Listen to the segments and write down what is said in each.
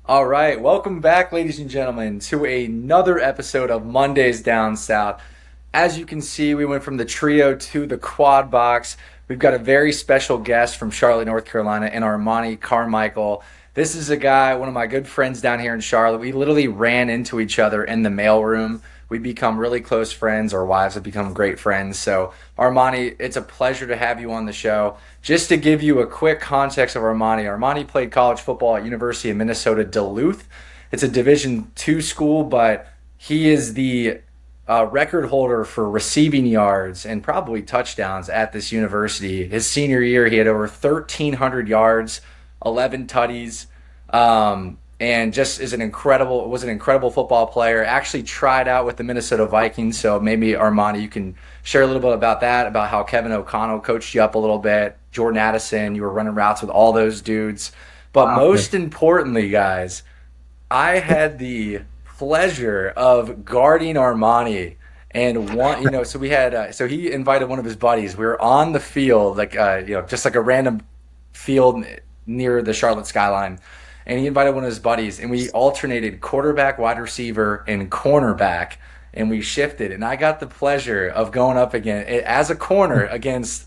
All right, welcome back, ladies and gentlemen, to another episode of Mondays Down South. As you can see, we went from the trio to the quad box. We've got a very special guest from Charlotte, North Carolina, and Armani Carmichael. This is a guy, one of my good friends down here in Charlotte. We literally ran into each other in the mailroom. We become really close friends. Our wives have become great friends. So, Armani, it's a pleasure to have you on the show. Just to give you a quick context of Armani, Armani played college football at University of Minnesota Duluth. It's a Division II school, but he is the record holder for receiving yards and probably touchdowns at this university. His senior year, he had over 1,300 yards, 11 tutties. And just was an incredible football player. Actually tried out with the Minnesota Vikings. So maybe Armani, you can share a little bit about that, about how Kevin O'Connell coached you up a little bit. Jordan Addison, you were running routes with all those dudes. But most importantly, guys, I had the pleasure of guarding Armani. And so he invited one of his buddies. We were on the field, just like a random field near the Charlotte skyline. And he invited one of his buddies, and we alternated quarterback, wide receiver, and cornerback, and we shifted. And I got the pleasure of going up again as a corner against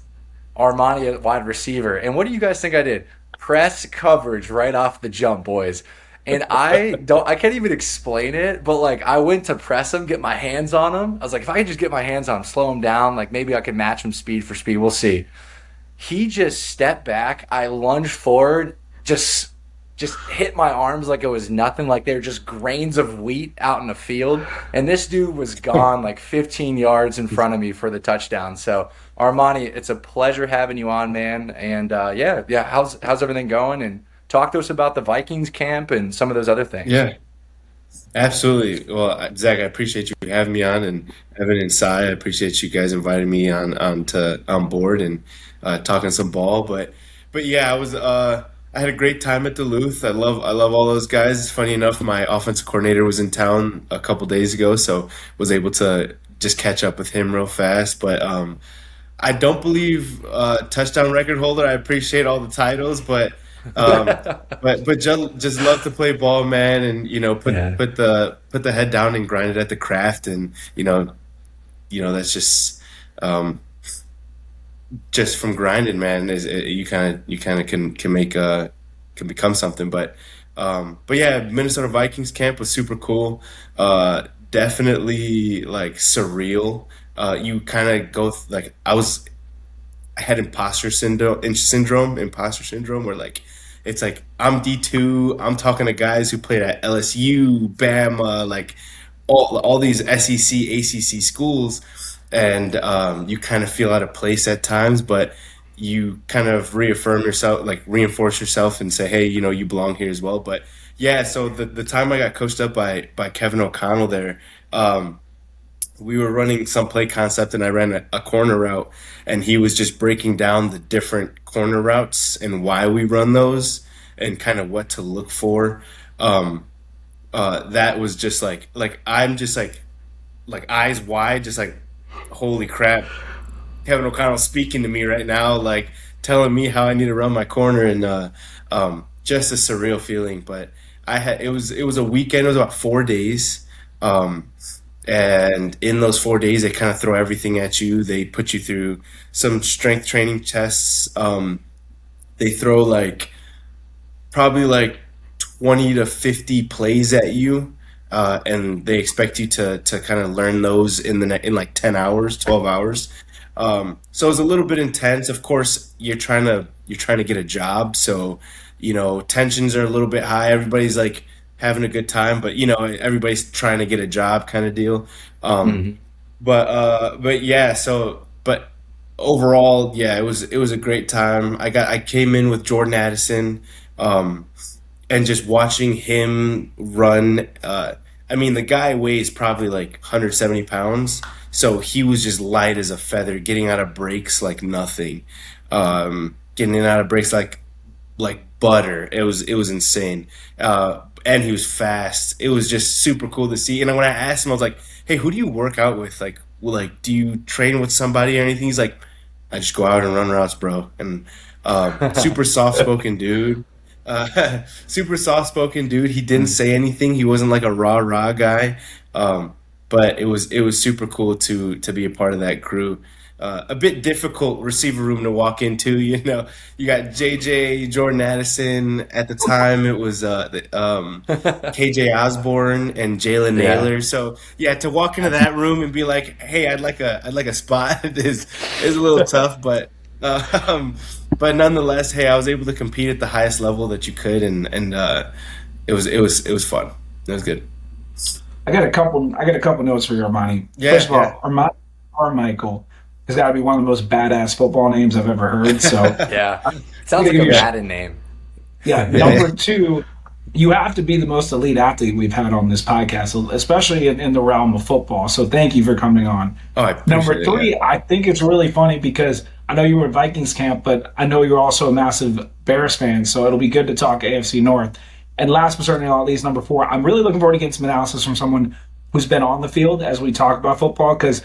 Armani at wide receiver. And what do you guys think I did? Press coverage right off the jump, boys. And I can't even explain it, but like I went to press him, get my hands on him. I was like, if I could just get my hands on him, slow him down, like maybe I could match him speed for speed. We'll see. He just stepped back. I lunged forward, just hit my arms like it was nothing, like they were just grains of wheat out in the field. And this dude was gone like 15 yards in front of me for the touchdown. So, Armani, it's a pleasure having you on, man. And how's everything going? And talk to us about the Vikings camp and some of those other things. Yeah, absolutely. Well, Zach, I appreciate you having me on, and Evan and Sai, I appreciate you guys inviting me on board and talking some ball. But yeah, I had a great time at Duluth. I love all those guys. Funny enough, my offensive coordinator was in town a couple days ago, so was able to just catch up with him real fast. But I don't believe touchdown record holder. I appreciate all the titles, but um, just love to play ball, man, and Yeah. put the head down and grind it at the craft, and that's just from grinding, man. You kind of can make can become something, but yeah, Minnesota Vikings camp was super cool. Definitely like surreal. You kind of like I had imposter syndrome, where like it's like I'm D2. I'm talking to guys who played at LSU, Bama, like all these SEC, ACC schools, and you kind of feel out of place at times, but you kind of reinforce yourself, and say, hey, you belong here as well. But yeah, so the time I got coached up by Kevin O'Connell there. We were running some play concept, and I ran a corner route, and he was just breaking down the different corner routes and why we run those and kind of what to look for. Um, that was just like I'm just like eyes wide, just like, holy crap, Kevin O'Connell speaking to me right now, like telling me how I need to run my corner, and just a surreal feeling. But it was a weekend. It was about 4 days. Um, and in those 4 days, they kind of throw everything at you. They put you through some strength training tests. They throw probably like 20 to 50 plays at you. And they expect you to kind of learn those in like 10 hours, 12 hours. So it's a little bit intense. Of course, you're trying to get a job, so tensions are a little bit high. Everybody's like having a good time, but everybody's trying to get a job, kind of deal. Um, Mhm. but yeah, but overall, yeah, it was a great time. I came in with Jordan Addison, um, and just watching him run. I mean, the guy weighs probably like 170 pounds, so he was just light as a feather, getting out of breaks like nothing, getting out of breaks like butter. It was insane, and he was fast. It was just super cool to see. And when I asked him, I was like, "Hey, who do you work out with? Do you train with somebody or anything?" He's like, "I just go out and run routes, bro." And super soft spoken dude. Super soft spoken dude. He didn't say anything. He wasn't like a rah rah guy. Um, but it was super cool to be a part of that crew. A bit difficult receiver room to walk into. You got JJ Jordan Addison at the time. It was KJ Osborne and Jalen Yeah. Naylor. So yeah, to walk into that room and be like, "Hey, I'd like a spot," is a little tough, um, but nonetheless, hey, I was able to compete at the highest level that you could, and it was fun. It was good. I got a couple notes for you, Armani. Yeah, First of yeah. all, Armani Carmichael has got to be one of the most badass football names I've ever heard. So Yeah. I'm Sounds gonna like give a you a Yeah. Madden name. yeah. Yeah, yeah. Number two, you have to be the most elite athlete we've had on this podcast, especially in the realm of football. So thank you for coming on. Oh, I Number appreciate it. Yeah. three, I think it's really funny because I know you were at Vikings camp, but I know you're also a massive Bears fan. So it'll be good to talk AFC North. And last but certainly not least, number four, I'm really looking forward to getting some analysis from someone who's been on the field as we talk about football because,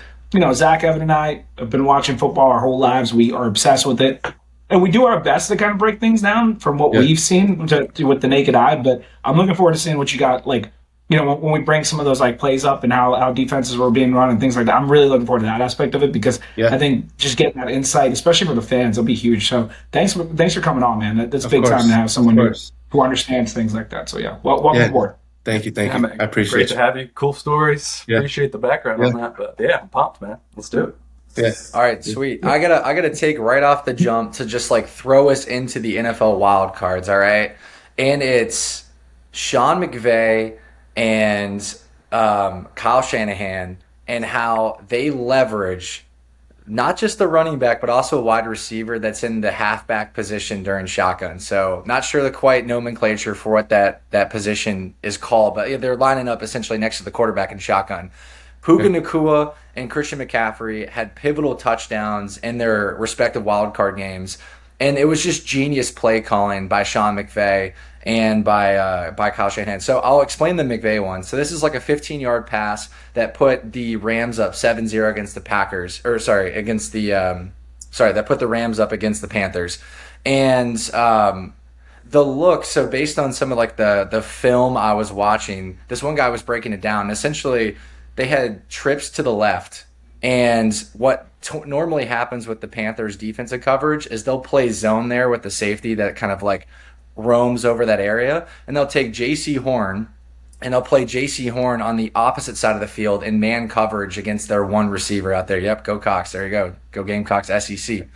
Zach, Evan, and I have been watching football our whole lives. We are obsessed with it. And we do our best to kind of break things down from what Yeah. we've seen with the naked eye. But I'm looking forward to seeing what you got, like, when we bring some of those like plays up and how defenses were being run and things like that. I'm really looking forward to that aspect of it because I Yeah. think just getting that insight, especially for the fans, will be huge. So thanks for coming on, man. That's Of big time to course. have Of someone course. who understands things like that. So yeah, well, welcome Yeah. aboard. Thank you. Thank Yeah, you. I man. Great appreciate to you. have you. Cool stories. Yeah. Appreciate the background Yeah. on that. But yeah, I'm pumped, man. Let's do it. Yeah. All right, sweet. I gotta take right off the jump to just like throw us into the NFL wild cards, all right? And it's Sean McVay and Kyle Shanahan and how they leverage not just the running back, but also a wide receiver that's in the halfback position during shotgun. So not sure the quite nomenclature for what that position is called, but yeah, they're lining up essentially next to the quarterback in shotgun. Puka Yeah. Nakua and Christian McCaffrey had pivotal touchdowns in their respective wild card games, and it was just genius play calling by Sean McVay and by Kyle Shanahan. So I'll explain the McVay one. So this is like a 15-yard pass that put the Rams up 7-0 against the Packers, or sorry, against the that put the Rams up against the Panthers, and the look. So based on some of like the film I was watching, this one guy was breaking it down. Essentially, they had trips to the left, and what normally happens with the Panthers' defensive coverage is they'll play zone there with the safety that kind of like roams over that area, and they'll take J.C. Horn and they'll play J.C. Horn on the opposite side of the field in man coverage against their one receiver out there. Yep, go Cox. There you go. Go Gamecocks SEC.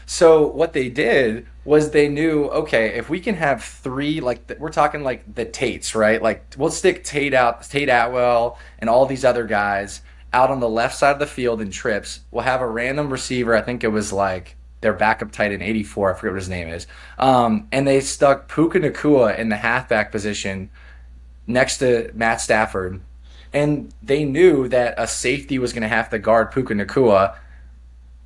So what they did was they knew, okay, if we can have three, like we're talking like the Tates, right? Like we'll stick Tate Atwell, and all these other guys out on the left side of the field in trips. We'll have a random receiver. I think it was like their backup tight end, 84. I forget what his name is. And they stuck Puka Nakua in the halfback position next to Matt Stafford. And they knew that a safety was going to have to guard Puka Nakua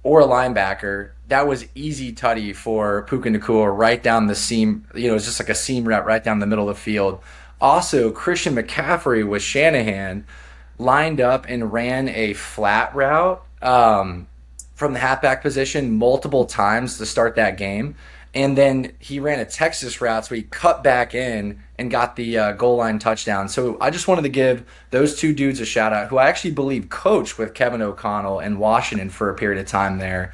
or a linebacker. That was easy tutty for Puka Nakua right down the seam. It's just like a seam route right down the middle of the field. Also, Christian McCaffrey with Shanahan lined up and ran a flat route from the halfback position multiple times to start that game. And then he ran a Texas route, so he cut back in and got the goal line touchdown. So I just wanted to give those two dudes a shout out, who I actually believe coached with Kevin O'Connell in Washington for a period of time there.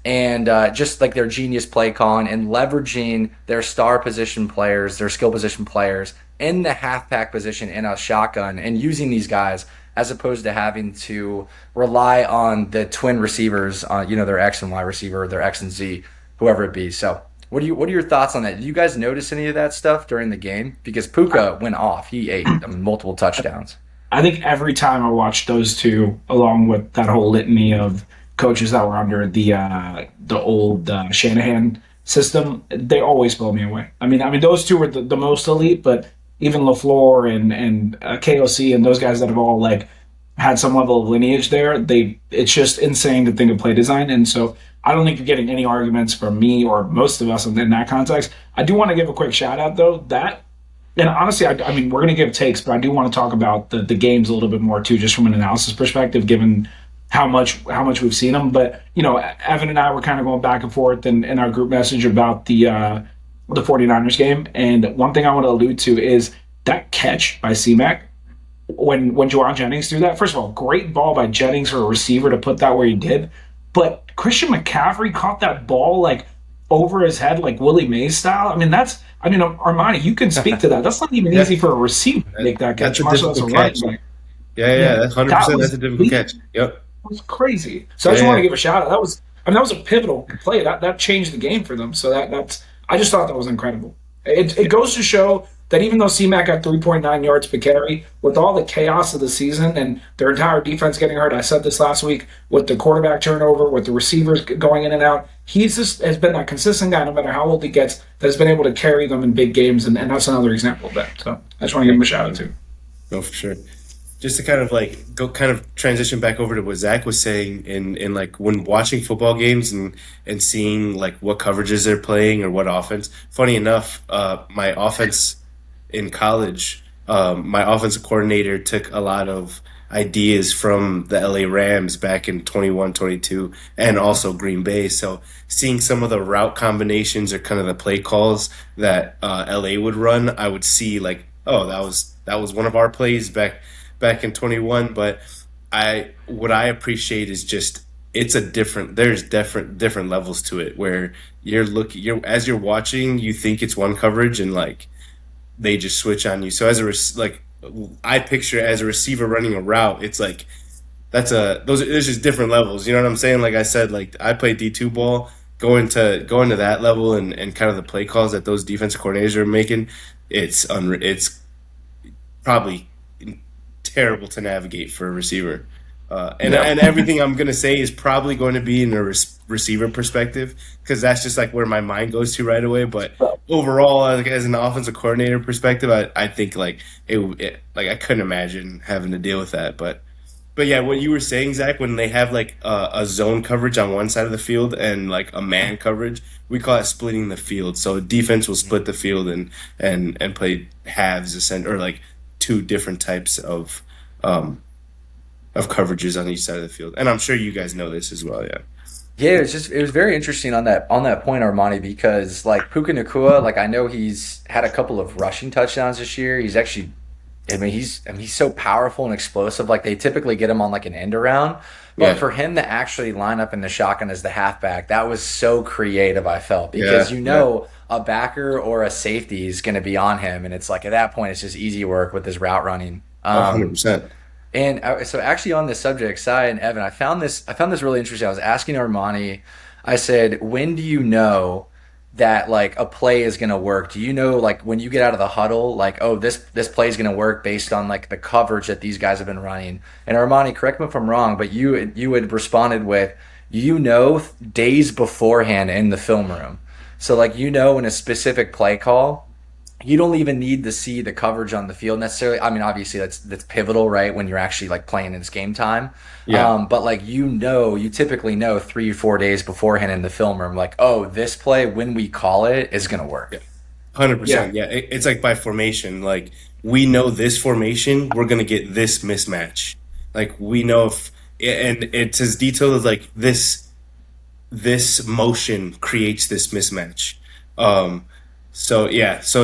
And just like their genius play calling and leveraging their star position players, their skill position players in the halfback position in a shotgun, and using these guys as opposed to having to rely on the twin receivers, their X and Y receiver, their X and Z, whoever it be. So what are your thoughts on that? Did you guys notice any of that stuff during the game? Because Puka went off. He ate multiple touchdowns. I think every time I watch those two, along with that whole litany of coaches that were under the old Shanahan system, they always blow me away. I mean, those two were the most elite, but even LaFleur and KOC and those guys that have all like had some level of lineage there, it's just insane to think of play design. And so I don't think you're getting any arguments from me or most of us in that context. I do want to give a quick shout out though that. And honestly, I mean, we're going to give takes, but I do want to talk about the games a little bit more too, just from an analysis perspective, given how much we've seen them. But Evan and I were kind of going back and forth in our group message about the 49ers game. And one thing I want to allude to is that catch by C-Mac when Juwan Jennings threw that. First of all, great ball by Jennings for a receiver to put that where he did. But Christian McCaffrey caught that ball like over his head, like Willie Mays style. Armani, you can speak to that. That's not even easy for a receiver to make that catch. That's a difficult catch. Yeah, that's 100%. That's a difficult catch. Yep. It was crazy. So I just want to give a shout out. That was a pivotal play. That changed the game for them. So that's I just thought that was incredible. It goes to show that even though C-Mac got 3.9 yards per carry, with all the chaos of the season and their entire defense getting hurt, I said this last week, with the quarterback turnover, with the receivers going in and out, he's just has been that consistent guy no matter how old he gets that has been able to carry them in big games, and that's another example of that. So I just want to give him a shout out too. No, for sure. Just to kind of transition back over to what Zach was saying in like when watching football games and seeing like what coverages they're playing or what offense. Funny enough, my offense in college, my offensive coordinator took a lot of ideas from the LA Rams back in 21, 22, and also Green Bay. So seeing some of the route combinations or kind of the play calls that LA would run, I would see like, oh, that was one of our plays back in 21. But what I appreciate is just there's different levels to it where as you're watching, you think it's one coverage and like they just switch on you. So I picture as a receiver running a route, it's like there's just different levels. You know what I'm saying? Like I said, like I play D2 ball, going to that level and kind of the play calls that those defensive coordinators are making, it's probably terrible to navigate for a receiver. And everything I'm going to say is probably going to be in a receiver perspective because that's just like where my mind goes to right away. But overall, as an offensive coordinator perspective, I think like I couldn't imagine having to deal with that. But yeah, what you were saying, Zach, when they have like a zone coverage on one side of the field and like a man coverage, we call it splitting the field. So defense will split the field and play halves or like two different types of coverages on each side of the field. And I'm sure you guys know this as well, yeah. Yeah, it was very interesting on that point, Armani, because like Puka Nacua, like I know he's had a couple of rushing touchdowns this year. He's actually he's so powerful and explosive. Like they typically get him on like an end around. But for him to actually line up in the shotgun as the halfback, that was so creative, I felt. Because a backer or a safety is going to be on him, and it's like at that point it's just easy work with his route running. 100%. And so actually on this subject, Sai and Evan, I found this really interesting. I was asking Armani, I said, when do you know that like a play is going to work? Do you know like when you get out of the huddle, like, oh, this play is going to work based on like the coverage that these guys have been running? And Armani, correct me if I'm wrong, but you had responded with, days beforehand in the film room. So like, in a specific play call, you don't even need to see the coverage on the field necessarily. I mean, obviously that's pivotal, right? When you're actually like playing in this game time. Yeah. But like, you typically know 3 or 4 days beforehand in the film room, like, oh, this play, when we call it, is going to work. 100%. Yeah. It's like by formation, like we know this formation, we're going to get this mismatch. Like we know and it's as detailed as like this motion creates this mismatch. So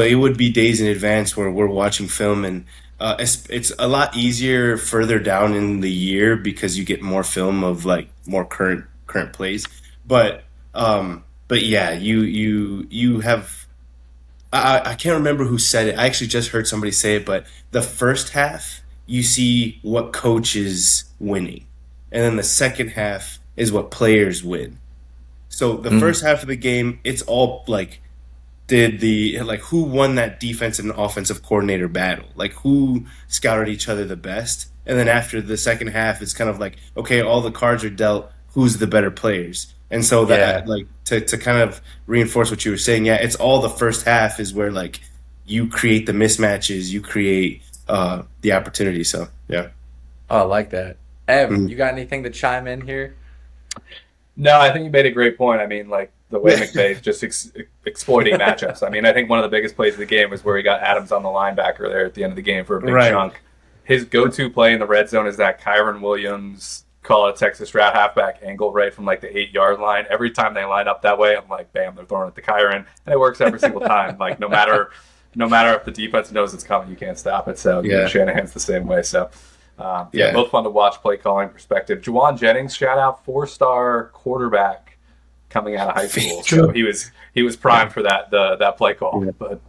it would be days in advance where we're watching film, and it's a lot easier further down in the year because you get more film of like more current plays. But yeah, you have. I can't remember who said it. I actually just heard somebody say it, but the first half you see what coach is winning, and then the second half is what players win. So the first half of the game, it's all like. Who won that defensive and offensive coordinator battle? Like who scouted each other the best? And then after the second half, it's kind of like, okay, all the cards are dealt. who's the better players. And so that like to kind of reinforce what you were saying, it's all the first half is where like you create the mismatches, you create the opportunity. So yeah. Oh, I like that. Ev, you got anything to chime in here? No, I think you made a great point. I mean, like the way McVay's just exploiting matchups. I mean, I think one of the biggest plays of the game was where he got Adams on the linebacker there at the end of the game for a big chunk. His go-to play in the red zone is that Kyron Williams, call it Texas rat halfback angle right from like the 8-yard line. Every time they line up that way, I'm like, bam, they're throwing it to Kyron, and it works every single time. Like no matter if the defense knows it's coming, you can't stop it. So Shanahan's the same way. So. Both fun to watch play calling perspective. Juwan Jennings, shout out, 4-star quarterback coming out of high school. So he was primed for that play call. But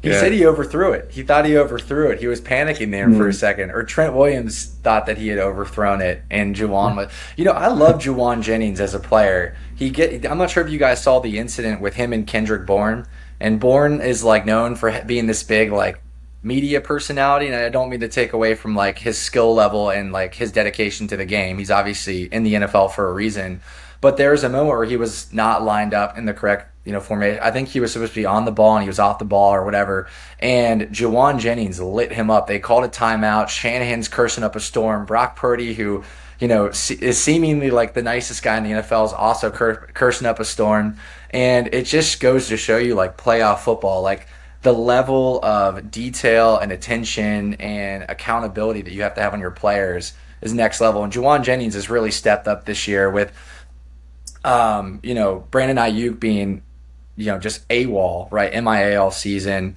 he said he overthrew it. He thought he overthrew it. He was panicking there for a second. Or Trent Williams thought that he had overthrown it, and Juwan was. I love Juwan Jennings as a player. I'm not sure if you guys saw the incident with him and Kendrick Bourne. And Bourne is like known for being this big like media personality, and I don't mean to take away from like his skill level and like his dedication to the game. He's obviously in the NFL for a reason, but there was a moment where he was not lined up in the correct formation. I think he was supposed to be on the ball and he was off the ball or whatever, and Juwan Jennings lit him up. They called a timeout. Shanahan's cursing up a storm. Brock Purdy, who is seemingly like the nicest guy in the NFL, is also cursing up a storm, and it just goes to show you like playoff football, like the level of detail and attention and accountability that you have to have on your players is next level. And Juwan Jennings has really stepped up this year with, Brandon Ayuk being, just AWOL, right? MIA all season.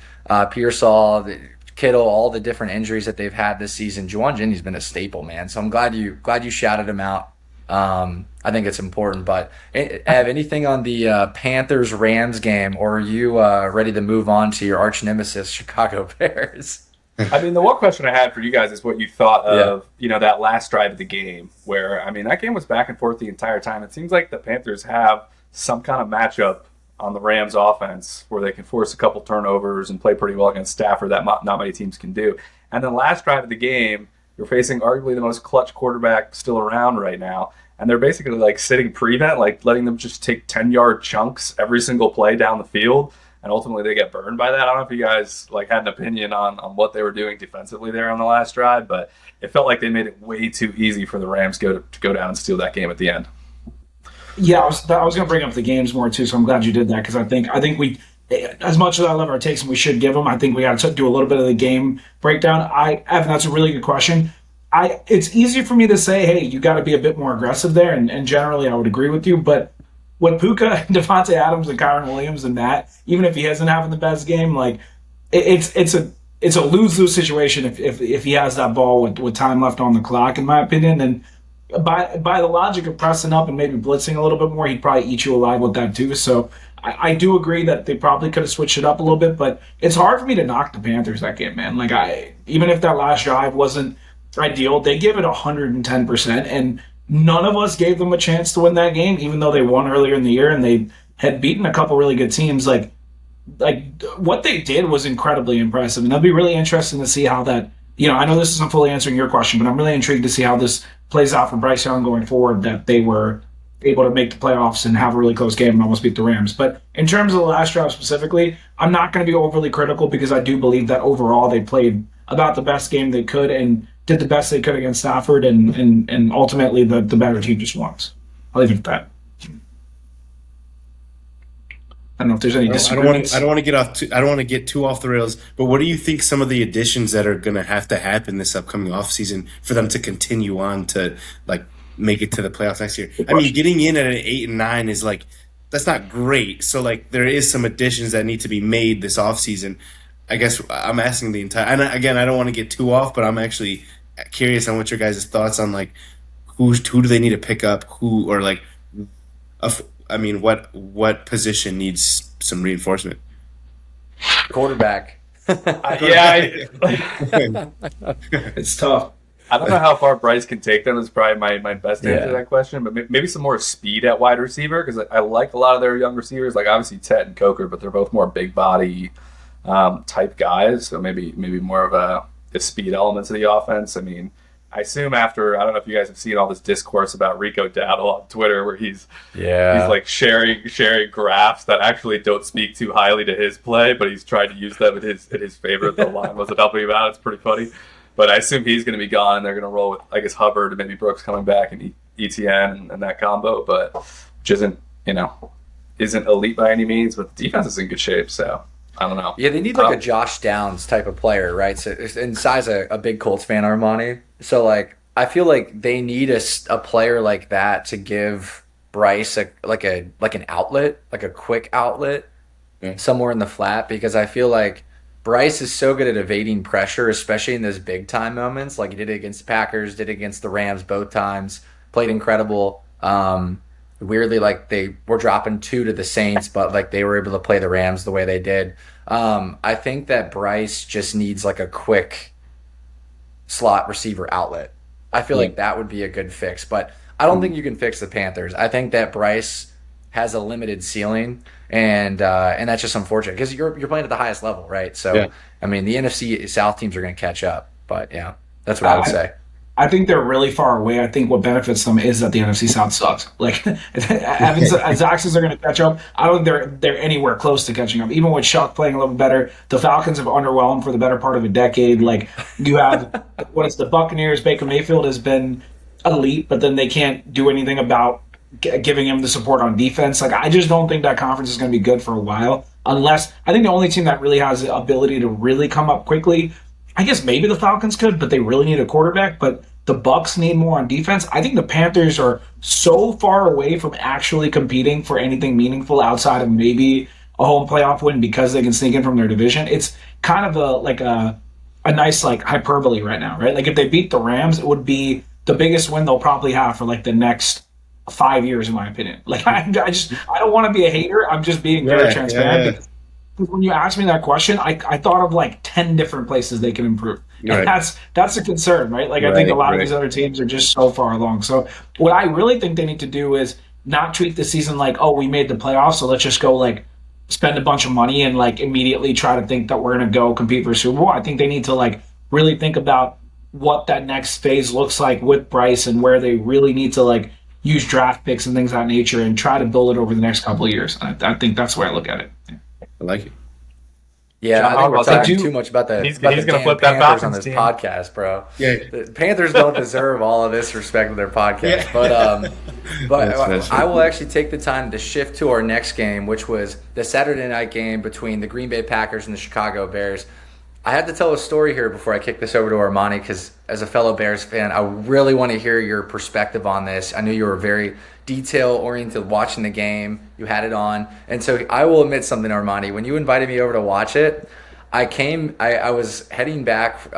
Pearsall, Kittle, all the different injuries that they've had this season. Juwan Jennings has been a staple, man. So I'm glad you shouted him out. I think it's important. But Ev, anything on the Panthers-Rams game, or are you ready to move on to your arch nemesis, Chicago Bears? I mean, the one question I had for you guys is what you thought of, that last drive of the game, where, I mean, that game was back and forth the entire time. It seems like the Panthers have some kind of matchup on the Rams offense where they can force a couple turnovers and play pretty well against Stafford that not many teams can do. And then last drive of the game, you're facing arguably the most clutch quarterback still around right now, and they're basically like sitting prevent, like letting them just take 10-yard chunks every single play down the field, and ultimately they get burned by that. I don't know if you guys like had an opinion on what they were doing defensively there on the last drive, but it felt like they made it way too easy for the Rams to go down and steal that game at the end. Yeah, I was going to bring up the games more too, so I'm glad you did that, because I think we, as much as I love our takes and we should give them, I think we got to do a little bit of the game breakdown. Evan, that's a really good question. It's easy for me to say, hey, you got to be a bit more aggressive there, and generally I would agree with you. But with Puka, Devontae Adams, and Kyron Williams, and that, even if he isn't having the best game, like it's a lose-lose situation if he has that ball with time left on the clock, in my opinion. And by the logic of pressing up and maybe blitzing a little bit more, he'd probably eat you alive with that too. So I do agree that they probably could have switched it up a little bit, but it's hard for me to knock the Panthers that game, man. Like even if that last drive wasn't ideal, they give it 110%, and none of us gave them a chance to win that game, even though they won earlier in the year and they had beaten a couple really good teams. Like what they did was incredibly impressive, and it'll be really interesting to see how that. I know this isn't fully answering your question, but I'm really intrigued to see how this plays out for Bryce Young going forward, that they were able to make the playoffs and have a really close game and almost beat the Rams. But in terms of the last drive specifically, I'm not going to be overly critical, because I do believe that overall they played about the best game they could and did the best they could against Stafford, and ultimately the better team just won. I'll leave it at that. I don't know if there's any disagreements. I don't want to get too off the rails. But what do you think some of the additions that are going to have to happen this upcoming offseason for them to continue on to like make it to the playoffs next year? I mean, getting in at an 8 and 9 is like, that's not great. So like there is some additions that need to be made this offseason. I guess I'm asking the entire. And again, I don't want to get too off, but I'm actually curious on what your guys' thoughts on like who do they need to pick up, what position needs some reinforcement? Quarterback. It's tough. I don't know how far Bryce can take them. Is probably my best answer to that question. But maybe some more speed at wide receiver, because I like a lot of their young receivers, like obviously Ted and Coker, but they're both more big body type guys. So maybe more of a speed element to the offense. I mean, I assume after, I don't know if you guys have seen all this discourse about Rico Dowdle on Twitter, where he's like sharing graphs that actually don't speak too highly to his play, but he's tried to use them in his favor. The line wasn't helping him out. It's pretty funny. But I assume he's going to be gone, and they're going to roll with, I guess, Hubbard and maybe Brooks coming back and ETN and that combo, but which isn't elite by any means, but the defense is in good shape, so I don't know. Yeah, they need like a Josh Downs type of player, right? So, and Sai's a big Colts fan, Armani. So, like, I feel like they need a player like that to give Bryce an outlet, like a quick outlet somewhere in the flat, because I feel like Bryce is so good at evading pressure, especially in those big time moments. Like he did it against the Packers, did it against the Rams both times, played incredible. Weirdly, like they were dropping 2 to the Saints, but like they were able to play the Rams the way they did. I think that Bryce just needs like a quick slot receiver outlet. I feel like that would be a good fix, but I don't think you can fix the Panthers. I think that Bryce has a limited ceiling, and that's just unfortunate because you're playing at the highest level, right? So, I mean, the NFC South teams are going to catch up, but yeah, that's what I would say. I think they're really far away. I think what benefits them is that the NFC South sucks. Like, Zach says they're going to catch up. I don't think they're anywhere close to catching up. Even with Shuck playing a little better, the Falcons have underwhelmed for the better part of a decade. Like, you have the Buccaneers. Baker Mayfield has been elite, but then they can't do anything about giving him the support on defense. Like, I just don't think that conference is going to be good for a while. Unless, I think the only team that really has the ability to really come up quickly, I guess maybe the Falcons could, but they really need a quarterback. But the Bucs need more on defense. I think the Panthers are so far away from actually competing for anything meaningful outside of maybe a home playoff win because they can sneak in from their division. It's kind of a nice like hyperbole right now, right? Like if they beat the Rams, it would be the biggest win they'll probably have for like the next 5 years, in my opinion. Like I don't want to be a hater. I'm just being very transparent. Because when you asked me that question, I thought of like 10 different places they can improve. And that's a concern, right? Like I think a lot of these other teams are just so far along. So what I really think they need to do is not treat the season like, oh, we made the playoffs, so let's just go like spend a bunch of money and like immediately try to think that we're going to go compete for a Super Bowl. I think they need to like really think about what that next phase looks like with Bryce and where they really need to like use draft picks and things of that nature and try to build it over the next couple of years. I think that's the way I look at it. I like it. Yeah, I think we're talking too much about he's going to flip that Panthers on Falcons this team. podcast, bro. Yeah. The Panthers don't deserve all of this respect with their podcast. But I will actually take the time to shift to our next game, which was the Saturday night game between the Green Bay Packers and the Chicago Bears. I had to tell a story here before I kick this over to Armani because as a fellow Bears fan, I really want to hear your perspective on this. I knew you were very detail-oriented watching the game. You had it on. And so I will admit something, Armani. When you invited me over to watch it, I was heading back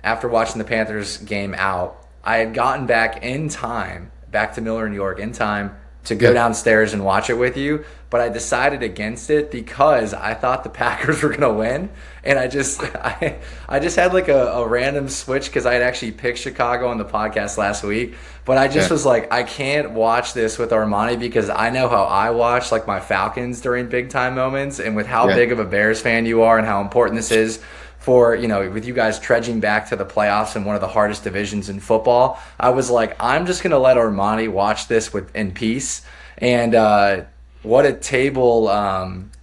after watching the Panthers game out. I had gotten back in time, back to Miller, New York, in time to go downstairs and watch it with you, but I decided against it because I thought the Packers were going to win, and I just had like a random switch because I had actually picked Chicago on the podcast last week, but I just was like, I can't watch this with Armani because I know how I watch like my Falcons during big time moments, and with how big of a Bears fan you are and how important this is for, with you guys trudging back to the playoffs in one of the hardest divisions in football, I was like, I'm just going to let Armani watch this in peace. And what a table,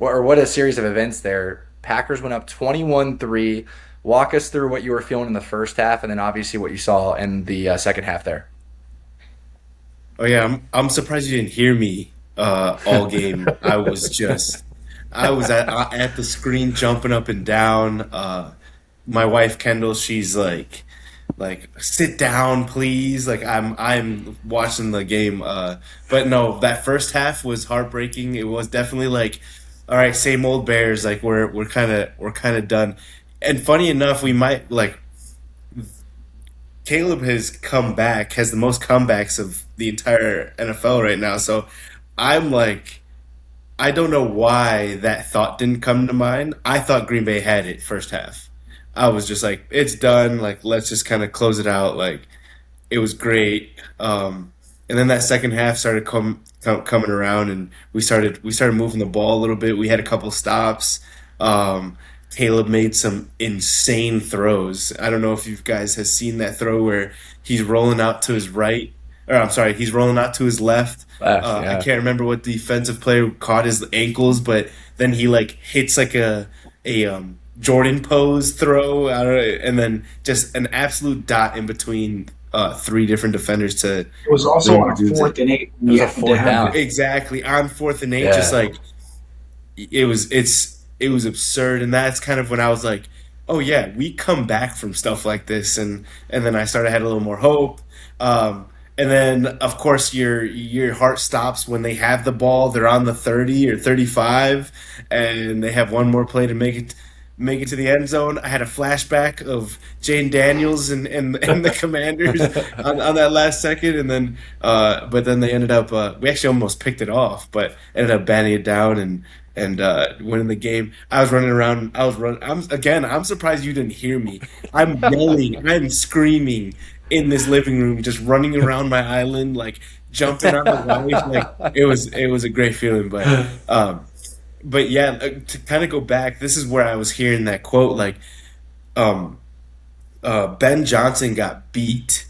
or what a series of events there. Packers went up 21-3. Walk us through what you were feeling in the first half and then obviously what you saw in the second half there. Oh, yeah, I'm surprised you didn't hear me all game. I was at the screen jumping up and down. My wife Kendall, she's like sit down please. Like I'm watching the game. But no, that first half was heartbreaking. It was definitely like, all right, same old Bears. Like we're kind of done. And funny enough, we might like Caleb has the most comebacks of the entire NFL right now. So I'm like, I don't know why that thought didn't come to mind. I thought Green Bay had it first half. I was just like, it's done. Like, let's just kind of close it out. Like, it was great. And then that second half started coming around, and we started moving the ball a little bit. We had a couple stops. Caleb made some insane throws. I don't know if you guys have seen that throw where he's rolling out to his right, or I'm sorry, he's rolling out to his left. I Yeah. can't remember what defensive player caught his ankles, but then he like hits like a Jordan pose throw, and then just an absolute dot in between three different defenders to It was also really on a do that. 4th and 8. It was a 4th down. Exactly on 4th and 8, Yeah. just like it was absurd, and that's kind of when I was like, oh yeah, we come back from stuff like this, and then I started had a little more hope. And then of course your heart stops when they have the ball. They're on the 30 or 35, and they have one more play to make it to the end zone. I had a flashback of Jane Daniels and the Commanders on that last second, and then but then they ended up we actually almost picked it off, but ended up batting it down and winning the game. I was running around. I'm surprised you didn't hear me. I'm yelling. I'm screaming in this living room, just running around my island, like jumping on the wife. Like it was a great feeling, but yeah, to kind of go back, this is where I was hearing that quote, like, Ben Johnson got beat,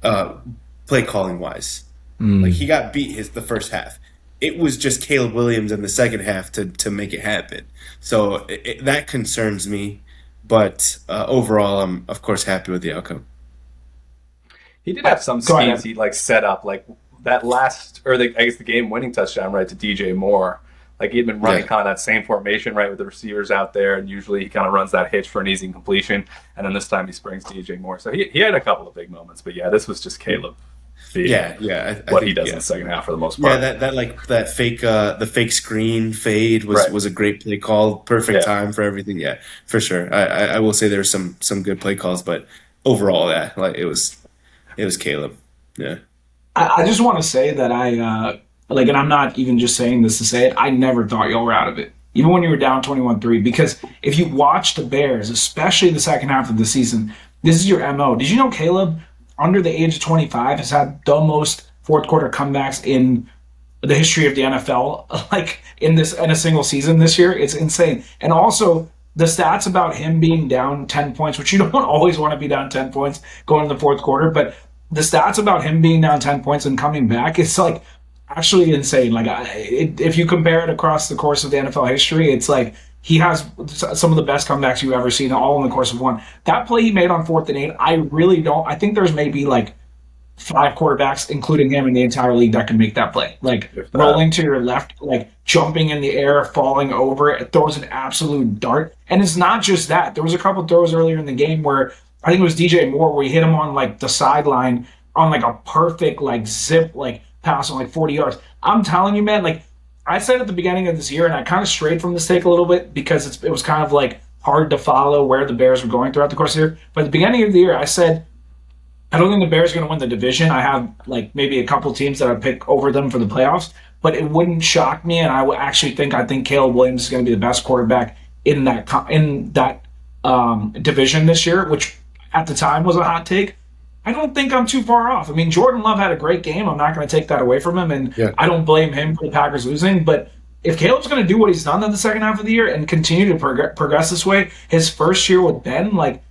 play calling wise. Like he got beat the first half. It was just Caleb Williams in the second half to make it happen. So that concerns me, but overall, I'm of course happy with the outcome. He did have some schemes he like set up, like that last, or I guess the game-winning touchdown, right, to DJ Moore. Like he had been running kind of that same formation, right, with the receivers out there, and usually he kind of runs that hitch for an easy completion, and then this time he springs DJ Moore. So he had a couple of big moments, but yeah, this was just Caleb. What he does in the second half for the most part. Yeah, that fake the fake screen fade was a great play call, perfect time for everything. Yeah, for sure. I will say there were some good play calls, but overall, yeah, like it was Caleb. Yeah. I just want to say that and I'm not even just saying this to say it, I never thought y'all were out of it, even when you were down 21-3, because if you watch the Bears, especially the second half of the season, this is your MO. Did you know Caleb, under the age of 25, has had the most fourth quarter comebacks in the history of the NFL, like in a single season this year? It's insane. And also, the stats about him being down 10 points, which you don't always want to be down 10 points going in the fourth quarter, but the stats about him being down 10 points and coming back, it's like actually insane. Like if you compare it across the course of the NFL history, it's like he has some of the best comebacks you've ever seen, all in the course of one. That play he made on 4th and 8, I think there's maybe like 5 quarterbacks, including him, in the entire league that can make that play. Like rolling to your left, like jumping in the air, falling over, it throws an absolute dart. And it's not just that. There was a couple throws earlier in the game where I think it was DJ Moore where he hit him on like the sideline on like a perfect like zip like pass on like 40 yards. I'm telling you, man, like I said at the beginning of this year, and I kind of strayed from this take a little bit because it was kind of like hard to follow where the Bears were going throughout the course of the year. But at the beginning of the year, I said, I don't think the Bears are going to win the division. I have like maybe a couple teams that I pick over them for the playoffs, but it wouldn't shock me. And I think Caleb Williams is going to be the best quarterback in that division this year, which at the time was a hot take. I don't think I'm too far off. I mean, Jordan Love had a great game. I'm not going to take that away from him, and I don't blame him for the Packers losing. But if Caleb's going to do what he's done in the second half of the year and continue to progress this way, his first year with Ben, like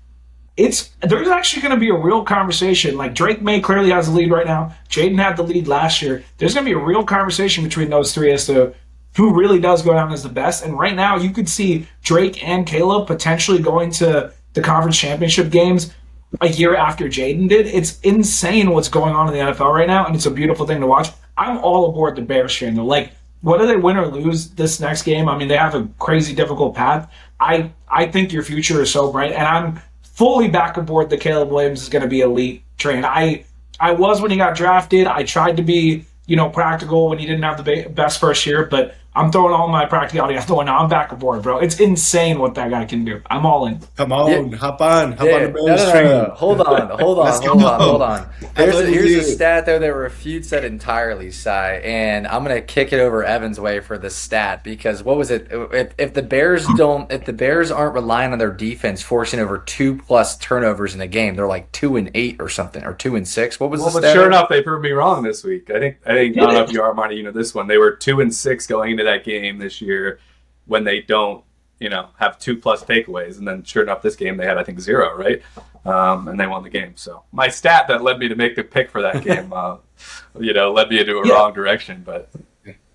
there's actually going to be a real conversation. Like Drake May clearly has the lead right now. Jaden had the lead last year. There's going to be a real conversation between those three as to who really does go down as the best. And right now, you could see Drake and Caleb potentially going to the conference championship games a year after Jaden did. It's insane what's going on in the NFL right now, and it's a beautiful thing to watch. I'm all aboard the Bears train, though. Like, whether they win or lose this next game, I mean, they have a crazy difficult path. I think your future is so bright, and I'm fully back aboard the Caleb Williams is going to be elite train. I was when he got drafted. I tried to be, practical when he didn't have the best first year, but I'm throwing all my practicality out the window. I'm back aboard, bro. It's insane what that guy can do. I'm all in. Come on, hop on the Bears train. No. Hold on. Here's a stat there that refutes that entirely, Cy, and I'm gonna kick it over Evan's way for the stat because what was it? If the Bears aren't relying on their defense forcing over 2+ turnovers in a game, they're like 2-8 or something, or 2-6. What was the stat? But sure enough, they proved me wrong this week. I think I don't know if you are, Marty. This one they were 2-6 going into that game this year when they don't have 2+ takeaways. And then sure enough, this game they had, I think, 0, right? And they won the game. So my stat that led me to make the pick for that game, led me into a wrong direction. But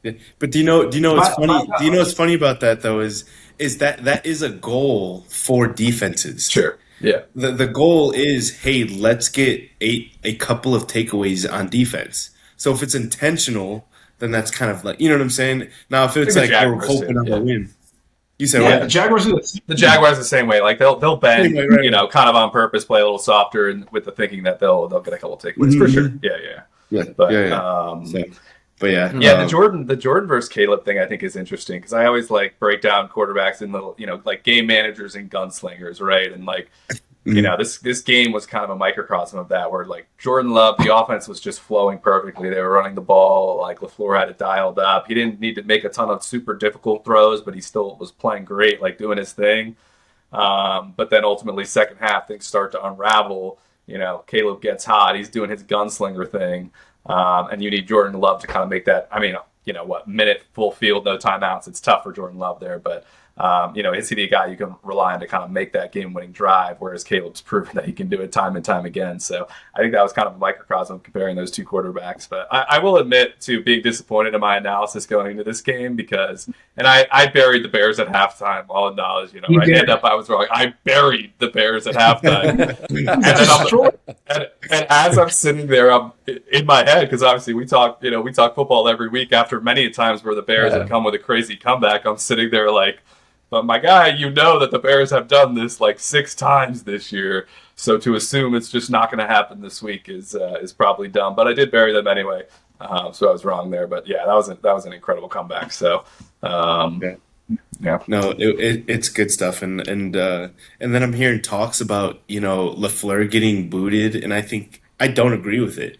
Yeah. But do you know what's funny? Do you know what's funny about that though is that is a goal for defenses. sure, yeah, The goal is, hey, let's get a couple of takeaways on defense. So if it's intentional, then that's kind of like, you know what I'm saying? Now if it's the like we're Jaguars hoping too, on yeah. a win. You said Yeah, the what? Jaguars are The Jaguars the same way. Like they'll bend, Same way, right. kind of on purpose, play a little softer, and with the thinking that they'll get a couple takeaways for sure. Yeah, yeah. Yeah, But yeah. So, but yeah. yeah, the Jordan versus Caleb thing I think is interesting because I always like break down quarterbacks in little, like game managers and gunslingers, right? And like, this game was kind of a microcosm of that, where like Jordan Love, the offense was just flowing perfectly. They were running the ball, like LaFleur had it dialed up. He didn't need to make a ton of super difficult throws, but he still was playing great, like doing his thing. But then ultimately, second half, things start to unravel. Caleb gets hot. He's doing his gunslinger thing. And you need Jordan Love to kind of make that. I mean, minute, full field, no timeouts. It's tough for Jordan Love there, but is he the guy you can rely on to kind of make that game-winning drive? Whereas Caleb's proven that he can do it time and time again. So I think that was kind of a microcosm comparing those two quarterbacks. But I will admit to being disappointed in my analysis going into this game and I buried the Bears at halftime. All in knowledge, right hand up, I was wrong. I buried the Bears at halftime. and as I'm sitting there, I'm in my head because obviously we talk football every week. After many times where the Bears have come with a crazy comeback, I'm sitting there like. But my guy, that the Bears have done this like 6 times this year, so to assume it's just not going to happen this week is probably dumb. But I did bury them anyway, so I was wrong there. But yeah, that was an incredible comeback. So yeah. No, it's good stuff, and then I'm hearing talks about LaFleur getting booted, and I don't agree with it.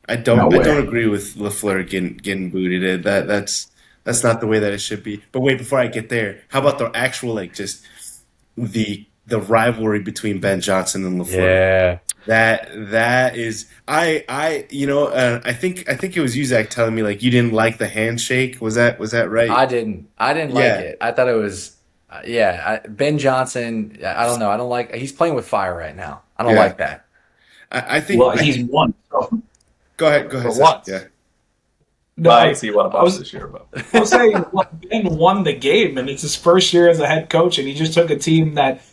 I don't agree with LaFleur getting booted. That's not the way that it should be. But wait, before I get there, how about the actual just the rivalry between Ben Johnson and LaFleur? Yeah. That is I think it was you, Zach, telling me like you didn't like the handshake. Was that right? I didn't like it. I thought it was Ben Johnson. I don't know. I don't like. He's playing with fire right now. I don't like that. I think. Well, he's won. So. Go ahead. For Zach. once. Yeah. No, I see what about this year, but I was saying Ben won the game, and it's his first year as a head coach, and he just took a team that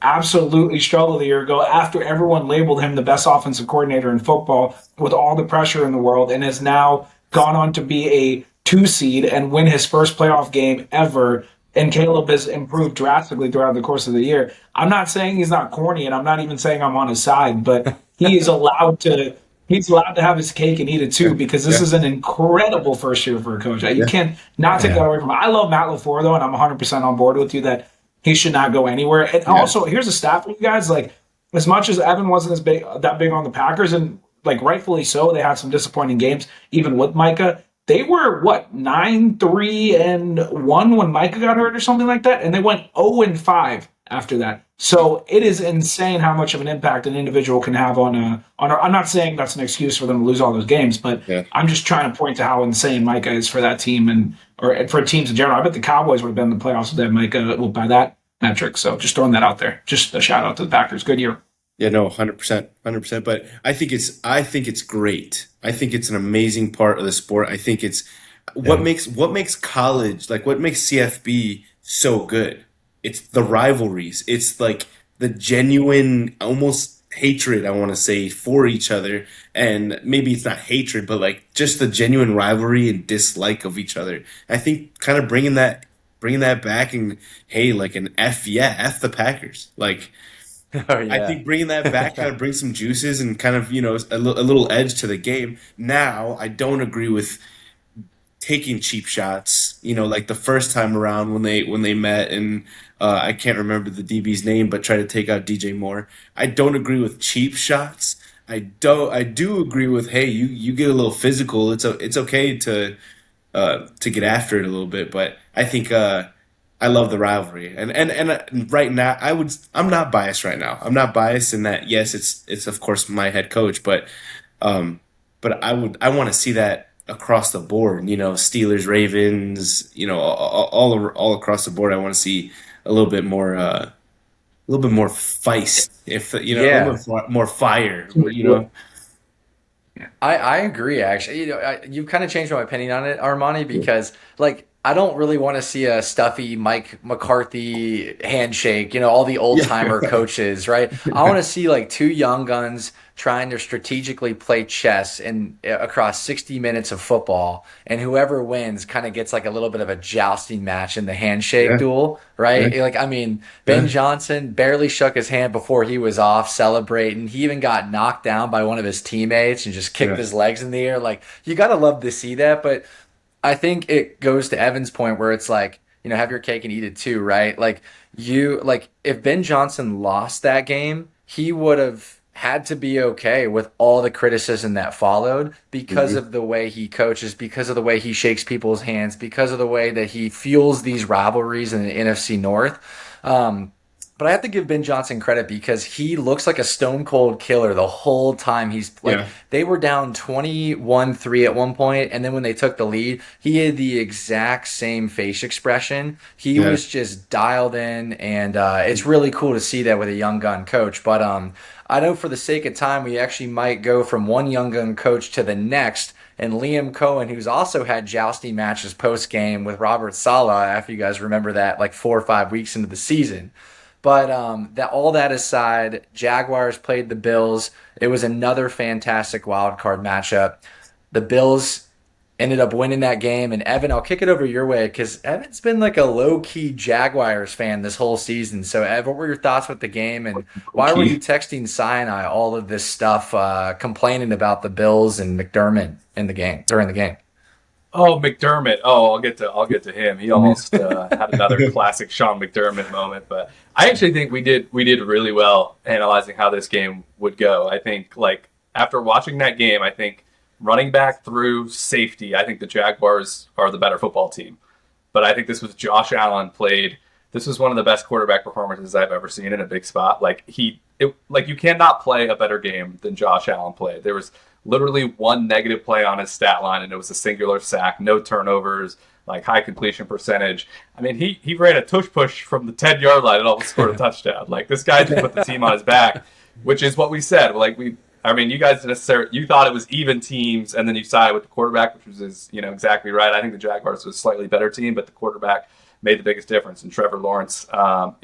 absolutely struggled a year ago after everyone labeled him the best offensive coordinator in football with all the pressure in the world, and has now gone on to be a 2 seed and win his first playoff game ever. And Caleb has improved drastically throughout the course of the year. I'm not saying he's not corny, and I'm not even saying I'm on his side, but he is allowed to. He's allowed to have his cake and eat it too, because this is an incredible first year for a coach. You can't not take that away from him. I love Matt LaFleur though, and I'm 100% on board with you that he should not go anywhere. And also, here's a stat for you guys: like, as much as Evan wasn't that big on the Packers, and like rightfully so, they had some disappointing games, even with Micah. They were 9-3-1 when Micah got hurt or something like that, and they went 0-5 after that. So it is insane how much of an impact an individual can have on. I'm not saying that's an excuse for them to lose all those games, but I'm just trying to point to how insane Micah is for that team or for teams in general. I bet the Cowboys would have been in the playoffs with that Micah by that metric. So just throwing that out there. Just a shout out to the Packers. Good year. Yeah, no, 100%. But I think it's great. I think it's an amazing part of the sport. I think it's what makes college, like what makes CFB so good. It's the rivalries. It's like the genuine, almost hatred, I want to say, for each other. And maybe it's not hatred, but like just the genuine rivalry and dislike of each other. I think kind of bringing that back and hey, like an F the Packers. Like, I think bringing that back kind of brings some juices and kind of, a little edge to the game. Now, I don't agree with taking cheap shots, like the first time around when they met, and I can't remember the DB's name, but try to take out DJ Moore. I don't agree with cheap shots. I do agree with, hey, you get a little physical. It's okay to get after it a little bit, but I think I love the rivalry, and right now I'm not biased right now. I'm not biased in that. Yes, it's of course my head coach, but I want to see that across the board. Steelers, Ravens, all across the board. I want to see a a little bit more feist, if you know, a Yeah. little bit more fire, you know. I agree, actually. You've kind of changed my opinion on it, Armani, because like I don't really want to see a stuffy Mike McCarthy handshake. All the old Yeah, timer right. coaches, right? I want to see like two young guns trying to strategically play chess and across 60 minutes of football, and whoever wins kind of gets like a little bit of a jousting match in the handshake Yeah, duel, yeah, right? Like I mean, Ben yeah, Johnson barely shook his hand before he was off celebrating. He even got knocked down by one of his teammates and just kicked yeah, his legs in the air. Like you gotta love to see that, but I think it goes to Evan's point where it's like, have your cake and eat it too, right? Like if Ben Johnson lost that game, he would have had to be okay with all the criticism that followed because hmm of the way he coaches, because of the way he shakes people's hands, because of the way that he fuels these rivalries in the NFC North. Um, but I have to give Ben Johnson credit because he looks like a stone cold killer the whole time. He's like, yeah, they were down 21-3 at one point, and then when they took the lead, he had the exact same face expression. He yeah. was just dialed in, and it's really cool to see that with a young gun coach. But I know for the sake of time, we actually might go from one young gun coach to the next. And Liam Cohen, who's also had jousting matches post game with Robert Saleh, after you guys remember that, like 4 or 5 weeks into the season. But that all that aside, Jaguars played the Bills. It was another fantastic wild card matchup. The Bills ended up winning that game. And Evan, I'll kick it over your way because Evan's been like a low key Jaguars fan this whole season. So, Ev, what were your thoughts with the game, and why were you Okay. texting Sinai all of this stuff, complaining about the Bills and McDermott in the game during the game? Oh, McDermott. Oh, I'll get to him. He almost had another classic Sean McDermott moment, but I actually think we did really well analyzing how this game would go. I think like after watching that game, I think running back through safety, I think the Jaguars are the better football team. But I think this was Josh Allen played. This was one of the best quarterback performances I've ever seen in a big spot. Like you cannot play a better game than Josh Allen played. There was literally one negative play on his stat line, and it was a singular sack, no turnovers, like high completion percentage. I mean, he ran a tush push from the 10-yard line and almost scored a touchdown. Like this guy just put the team on his back, which is what we said. I mean, you guys you thought it was even teams, and then you sided with the quarterback, which was exactly right. I think the Jaguars was a slightly better team, but the quarterback made the biggest difference. And Trevor Lawrence, who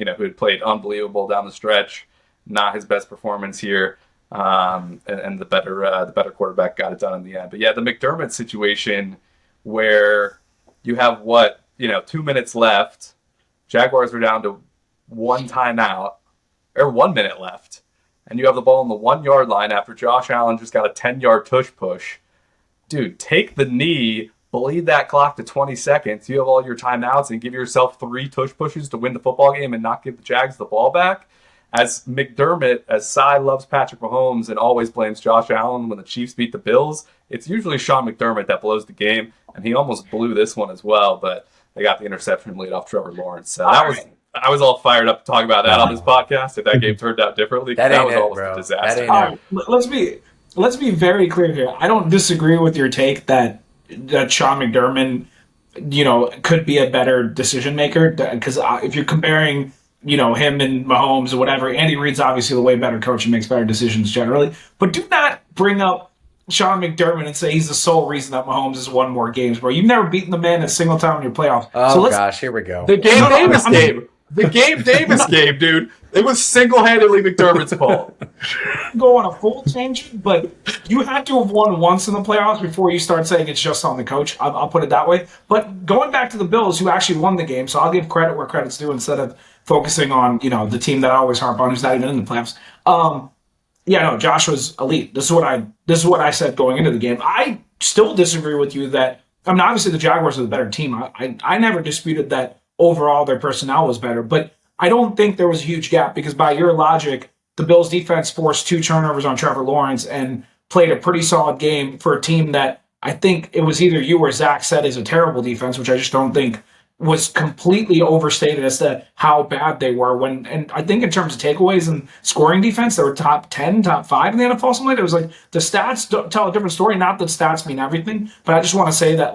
had played unbelievable down the stretch, not his best performance here. And the better quarterback got it done in the end. But yeah, the McDermott situation where you have 2 minutes left, Jaguars are down to one timeout or 1 minute left, and you have the ball on the 1 yard line after Josh Allen just got a 10-yard tush push. Dude, take the knee, bleed that clock to 20 seconds. You have all your timeouts and give yourself 3 tush pushes to win the football game and not give the Jags the ball back. As McDermott, as Cy loves Patrick Mahomes and always blames Josh Allen when the Chiefs beat the Bills, it's usually Sean McDermott that blows the game, and he almost blew this one as well, but they got the interception and lead off Trevor Lawrence. So I was all fired up to talk about that on this podcast if that game turned out differently. That That ain't was it, almost bro. a That disaster. ain't All it. right, let's be very clear here. I don't disagree with your take that Sean McDermott, could be a better decision maker because if you're comparing, him and Mahomes or whatever, Andy Reid's obviously the way better coach and makes better decisions generally. But do not bring up Sean McDermott and say he's the sole reason that Mahomes has won more games, bro. You've never beaten the man a single time in your playoffs. So Oh let's gosh, here we go. The Gabe No, no, Davis I mean- game. The Gabe Davis game, dude. It was single-handedly McDermott's fault. go on a full tangent, but you had to have won once in the playoffs before you start saying it's just on the coach. I'll put it that way. But going back to the Bills, who actually won the game, so I'll give credit where credit's due instead of focusing on the team that I always harp on, who's not even in the playoffs. Josh was elite. This is what I said going into the game. I still disagree with you that obviously the Jaguars are the better team. I never disputed that overall their personnel was better, but I don't think there was a huge gap because by your logic, the Bills defense forced 2 turnovers on Trevor Lawrence and played a pretty solid game for a team that I think it was either you or Zach said is a terrible defense, which I just don't think was completely overstated as to how bad they were. And I think in terms of takeaways and scoring defense, they were top 10, top 5 in the NFL. Something like that. It was like the stats don't tell a different story. Not that stats mean everything, but I just want to say that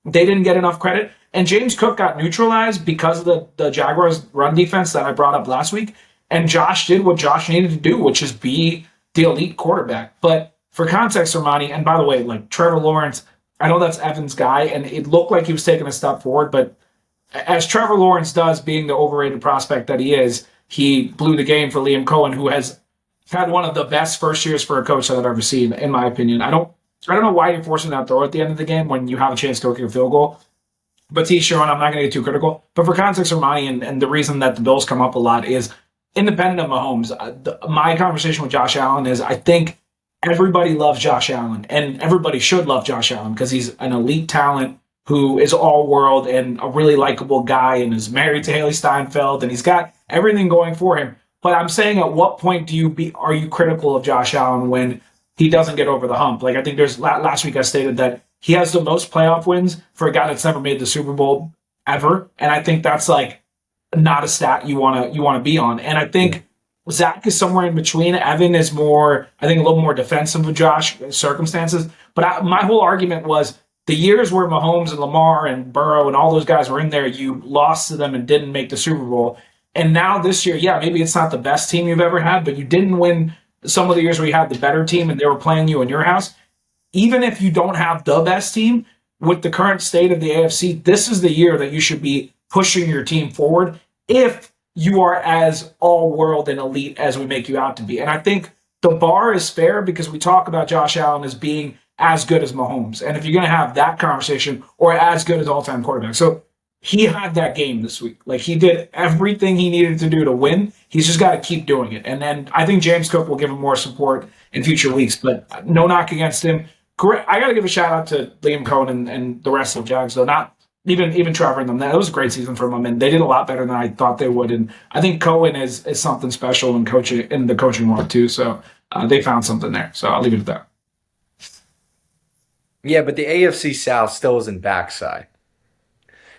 they didn't get enough credit. And James Cook got neutralized because of the Jaguars' run defense that I brought up last week. And Josh did what Josh needed to do, which is be the elite quarterback. But for context, Armani, and by the way, like Trevor Lawrence, I know that's Evan's guy, and it looked like he was taking a step forward, but as Trevor Lawrence does, being the overrated prospect that he is, he blew the game for Liam Cohen, who has had one of the best first years for a coach that I've ever seen, in my opinion. I don't know why you're forcing that throw at the end of the game when you have a chance to go kick a field goal. But Sharon, I'm not going to get too critical. But for context, Armani, and the reason that the Bills come up a lot is independent of Mahomes. My conversation with Josh Allen is I think everybody loves Josh Allen, and everybody should love Josh Allen because he's an elite talent who is all world and a really likable guy and is married to Haley Steinfeld, and he's got everything going for him. But I'm saying, at what point are you critical of Josh Allen when he doesn't get over the hump? Like, I think last week I stated that he has the most playoff wins for a guy that's never made the Super Bowl ever, and I think that's like not a stat you want to be on. And I think Zach is somewhere in between. Evan is more, I think, a little more defensive of Josh circumstances. But my whole argument was the years where Mahomes and Lamar and Burrow and all those guys were in there, you lost to them and didn't make the Super Bowl. And now this year, yeah, maybe it's not the best team you've ever had, but you didn't win some of the years where you had the better team and they were playing you in your house. Even if you don't have the best team, with the current state of the AFC, this is the year that you should be pushing your team forward if you are as all-world and elite as we make you out to be. And I think the bar is fair because we talk about Josh Allen as being as good as Mahomes. And if you're going to have that conversation, or as good as all-time quarterback. So he had that game this week. Like, he did everything he needed to do to win. He's just got to keep doing it. And then I think James Cook will give him more support in future weeks, but no knock against him. Great. I got to give a shout out to Liam Cohen and the rest of the Jags, though. Not even Trevor and them. That was a great season for them, and they did a lot better than I thought they would. And I think Cohen is something special in coaching, in the coaching world too. So they found something there. So I'll leave it at that. Yeah, but the AFC South still isn't backside.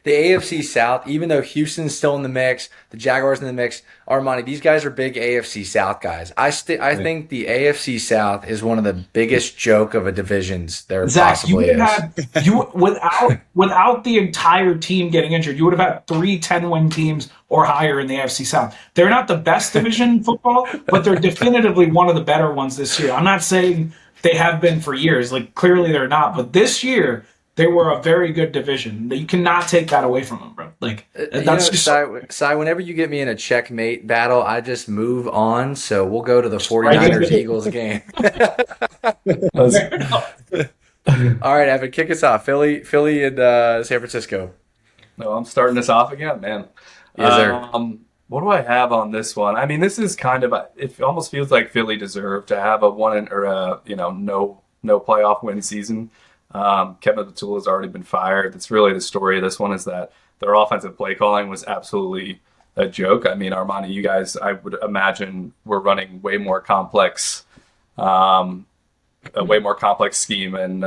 The AFC South, even though Houston's still in the mix, the Jaguars in the mix, Armani, these guys are big AFC South guys. I think the AFC South is one of the biggest joke of a divisions there Zach, possibly is. Without the entire team getting injured, you would have had 3 10-win teams or higher in the AFC South. They're not the best division in football, but they're definitively one of the better ones this year. I'm not saying they have been for years. Like, clearly they're not, but this year they were a very good division. You cannot take that away from them, bro. Like, that's Sai, whenever you get me in a checkmate battle, I just move on. So we'll go to the 49ers Eagles game. All right, Evan, kick us off. Philly and San Francisco. No, I'm starting this off again, man. Yes, sir. What do I have on this one? I mean, this is kind of it almost feels like Philly deserved to have no playoff win season. Kevin O'Toole has already been fired. That's really the story of this one, is that their offensive play calling was absolutely a joke. I mean, Armani, you guys, I would imagine, were running way more complex scheme and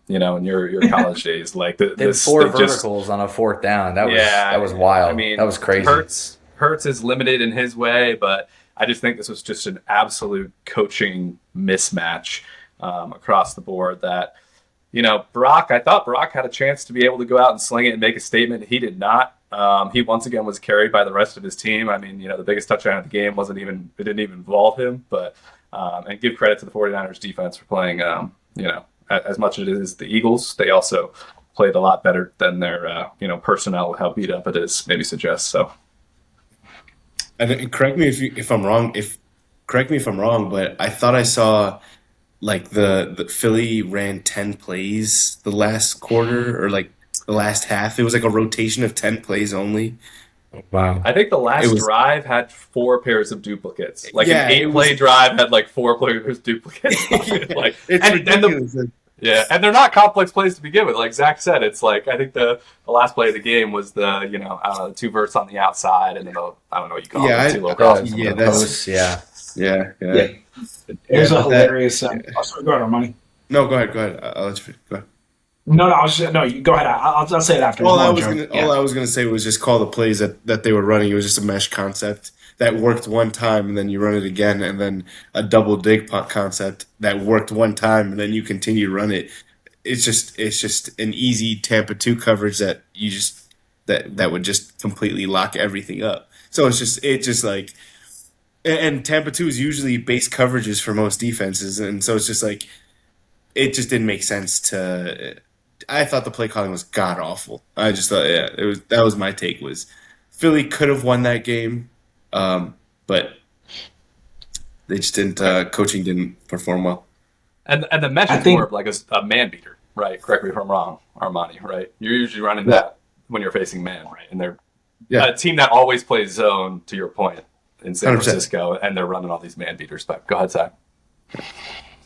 in your college days. Like four verticals on a fourth down. That was wild. I mean, that was crazy. Hurts is limited in his way, but I just think this was just an absolute coaching mismatch across the board. That I thought Brock had a chance to be able to go out and sling it and make a statement. He did not. He once again was carried by the rest of his team. I mean, the biggest touchdown of the game didn't even involve him, but and give credit to the 49ers defense for playing, as much as it is the Eagles, they also played a lot better than their, personnel, how beat up it is maybe suggests. So. And correct me if I'm wrong. Correct me if I'm wrong, but I thought I saw like the Philly ran 10 plays the last quarter, or like the last half. It was like a rotation of 10 plays only. Wow. I think the last drive had 4 pairs of duplicates. Like an 8-play drive had like 4 players duplicates. Like, it's ridiculous. And they're not complex plays to begin with. Like Zach said, it's like, I think the last play of the game was the 2 verts on the outside, and then I don't know what you call it. 2 low crosses. Yeah. There's a hilarious. Go ahead, Armani. No, go ahead. I'll let you go ahead. No, you go ahead. I'll say it after. All I was gonna say was just call the plays that they were running. It was just a mesh concept that worked one time, and then you run it again, and then a double dig concept that worked one time, and then you continue to run it. it's just an easy Tampa 2 coverage that you just that would just completely lock everything up. So it's just like, and Tampa 2 is usually base coverages for most defenses, and so it's just like it just didn't make sense to. I thought the play calling was god awful. I just thought, yeah, that was my take, was Philly could have won that game, but they just didn't. Coaching didn't perform well. And the mesh is more of like a man beater, right? Correct me if I'm wrong, Armani, right? You're usually running that when you're facing man, right? And they're a team that always plays zone, to your point, in San 100%. Francisco, and they're running all these man beaters. But go ahead, Zach.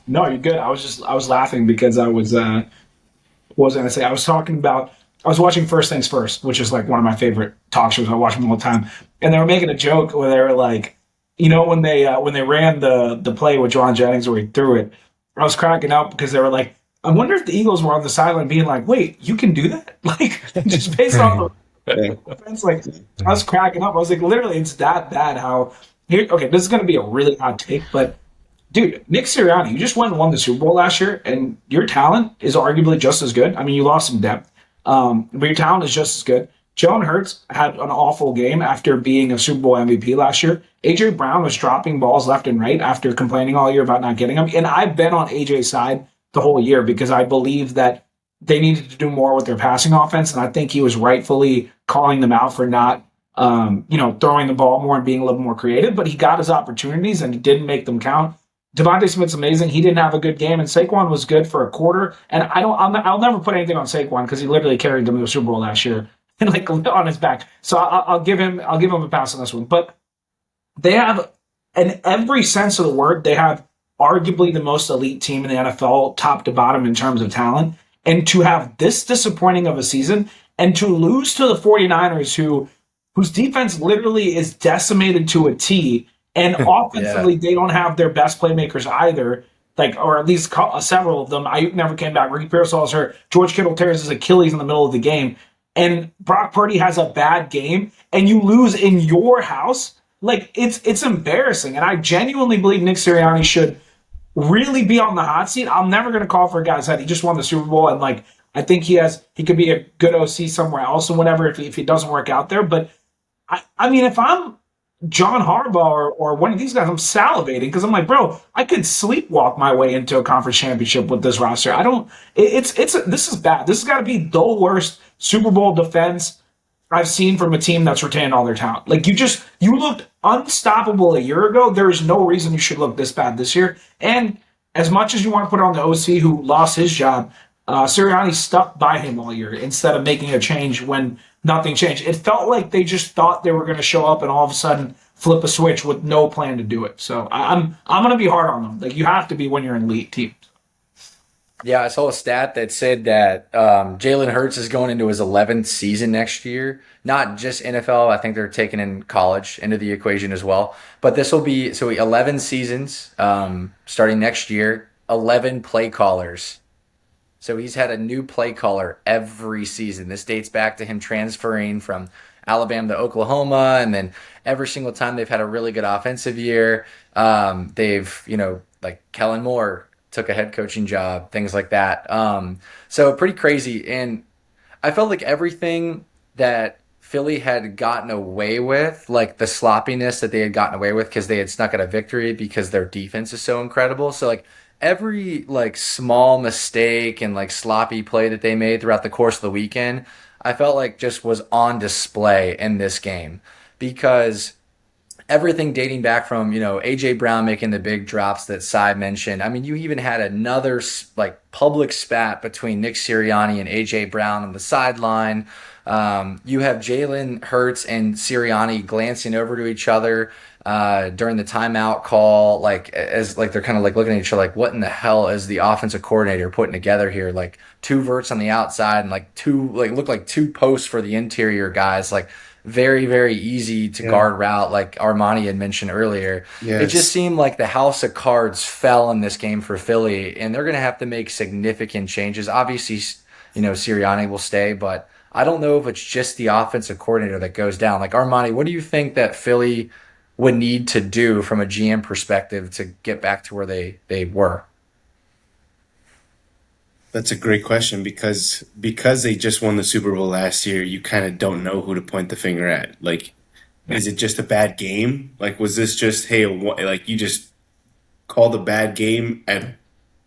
No, you're good. I was laughing because I was what was I gonna say? I was watching First Things First, which is like one of my favorite talk shows. I watch them all the time, and they were making a joke where they were like, when they ran the play with John Jennings where he threw it, I was cracking up because they were like, I wonder if the Eagles were on the sideline being like, wait, you can do that? Like, just based on the offense, like, I was cracking up. I was like, literally, it's that bad how okay, this is going to be a really hot take, but dude, Nick Sirianni, you just went and won the Super Bowl last year, and your talent is arguably just as good. I mean, you lost some depth, but your talent is just as good. Jalen Hurts had an awful game after being a Super Bowl MVP last year. A.J. Brown was dropping balls left and right after complaining all year about not getting them. And I've been on A.J.'s side the whole year because I believe that they needed to do more with their passing offense, and I think he was rightfully calling them out for not throwing the ball more and being a little more creative. But he got his opportunities, and he didn't make them count. Devontae Smith's amazing. He didn't have a good game, and Saquon was good for a quarter. And I'll never put anything on Saquon because he literally carried them to the Super Bowl last year and like on his back. So I'll give him a pass on this one. But they have, in every sense of the word, they have arguably the most elite team in the NFL, top to bottom in terms of talent. And to have this disappointing of a season and to lose to the 49ers, whose defense literally is decimated to a T. And offensively, they don't have their best playmakers either, or at least several of them. Ayuk never came back. Ricky Pearsall's hurt. George Kittle tears his Achilles in the middle of the game. And Brock Purdy has a bad game, and you lose in your house. Like, it's embarrassing. And I genuinely believe Nick Sirianni should really be on the hot seat. I'm never going to call for a guy's head. He just won the Super Bowl, and I think he could be a good OC somewhere else and whatever if he doesn't work out there. But I mean, if I'm John Harbaugh or one of these guys, I'm salivating because I'm like, bro, I could sleepwalk my way into a conference championship with this roster. This is bad. This has got to be the worst Super Bowl defense I've seen from a team that's retained all their talent. Like, you looked unstoppable a year ago. There is no reason you should look this bad this year. And as much as you want to put on the OC who lost his job, Sirianni stuck by him all year instead of making a change when nothing changed. It felt like they just thought they were going to show up and all of a sudden flip a switch with no plan to do it. So I'm going to be hard on them. Like, you have to be when you're an elite team. Yeah, I saw a stat that said that Jalen Hurts is going into his 11th season next year. Not just NFL. I think they're taking in college into the equation as well. But this will be 11 seasons starting next year, 11 play callers. So he's had a new play caller every season. This dates back to him transferring from Alabama to Oklahoma, and then every single time they've had a really good offensive year. They've, like Kellen Moore took a head coaching job, things like that. So pretty crazy. And I felt like everything that Philly had gotten away with, like the sloppiness that they had gotten away with because they had snuck out a victory because their defense is so incredible. So like every like small mistake and like sloppy play that they made throughout the course of the weekend, I felt like just was on display in this game because everything dating back from, A.J. Brown making the big drops that Cy mentioned. I mean, you even had another like public spat between Nick Sirianni and A.J. Brown on the sideline. You have Jalen Hurts and Sirianni glancing over to each other during the timeout call, as they're kind of like looking at each other like, what in the hell is the offensive coordinator putting together here? Like two verts on the outside and look like two posts for the interior guys. Like, very, very easy to guard route, like Armani had mentioned earlier. Yes. It just seemed like the house of cards fell in this game for Philly, and they're going to have to make significant changes. Obviously, Sirianni will stay, but I don't know if it's just the offensive coordinator that goes down. Like, Armani, what do you think that Philly would need to do from a GM perspective to get back to where they were? That's a great question because they just won the Super Bowl last year. You kind of don't know who to point the finger at. Like, is it just a bad game? Like, was this just hey, like you just called a bad game at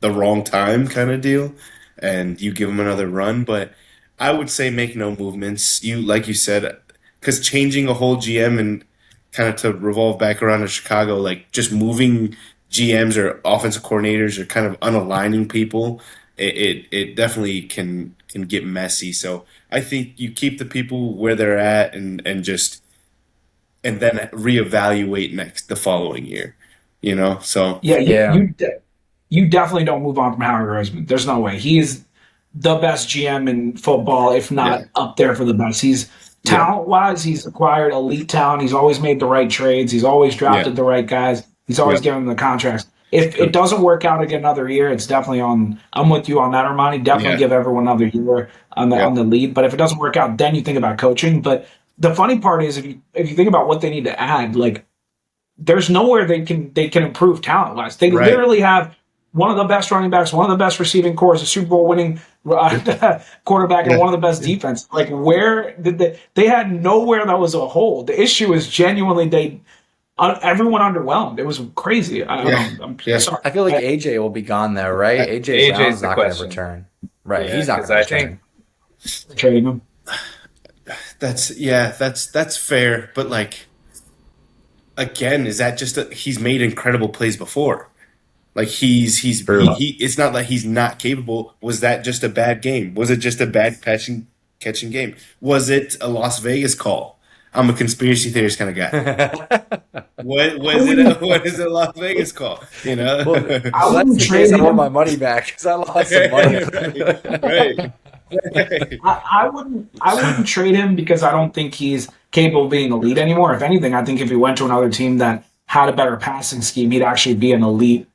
the wrong time kind of deal, and you give them another run? But I would say make no movements. You like you said, because changing a whole GM and kind of to revolve back around to Chicago, like just moving GMs or offensive coordinators or kind of unaligning people, it definitely can get messy. So I think you keep the people where they're at and just and then reevaluate the following year. You know, so Yeah, Yeah. you definitely don't move on from Howard Roseman. There's no way. He is the best GM in football, if yeah, not up there for the best. He's yeah, talent wise, he's acquired elite talent. He's always made the right trades. He's always yeah, drafted the right guys. He's always yeah. given them the contracts. If it doesn't work out again another year, it's definitely on. I'm with you on that, Armani. Definitely Yeah, give everyone another year yeah, on the lead. But if it doesn't work out, then you think about coaching. But the funny part is, if you think about what they need to add, like there's nowhere they can improve talent wise. They right, literally have one of the best running backs, one of the best receiving cores, a Super Bowl winning quarterback, and yeah, one of the best defense. Like where did they had nowhere that was a hole. The issue is genuinely everyone underwhelmed. It was crazy. I yeah, don't know. I'm yeah. sorry. I feel like AJ will be gone though, right? I, AJ AJ's Brown's the not going to question. return. Right, Yeah, he's not because going I to return. think Trading him. that's fair. But like again, is that just he's made incredible plays before? Like True. he it's not like he's not capable. Was that just a bad game? Was it just a bad catching game? Was it a Las Vegas call? I'm a conspiracy theorist kind of guy. What I was it? wouldn't. What is a Las Vegas call? You know? Well, I well, that's wouldn't the case. trade I want my him. money back because I lost some money. right, right. I wouldn't trade him because I don't think he's capable of being elite anymore. If anything, I think if he went to another team that had a better passing scheme, he'd actually be an elite,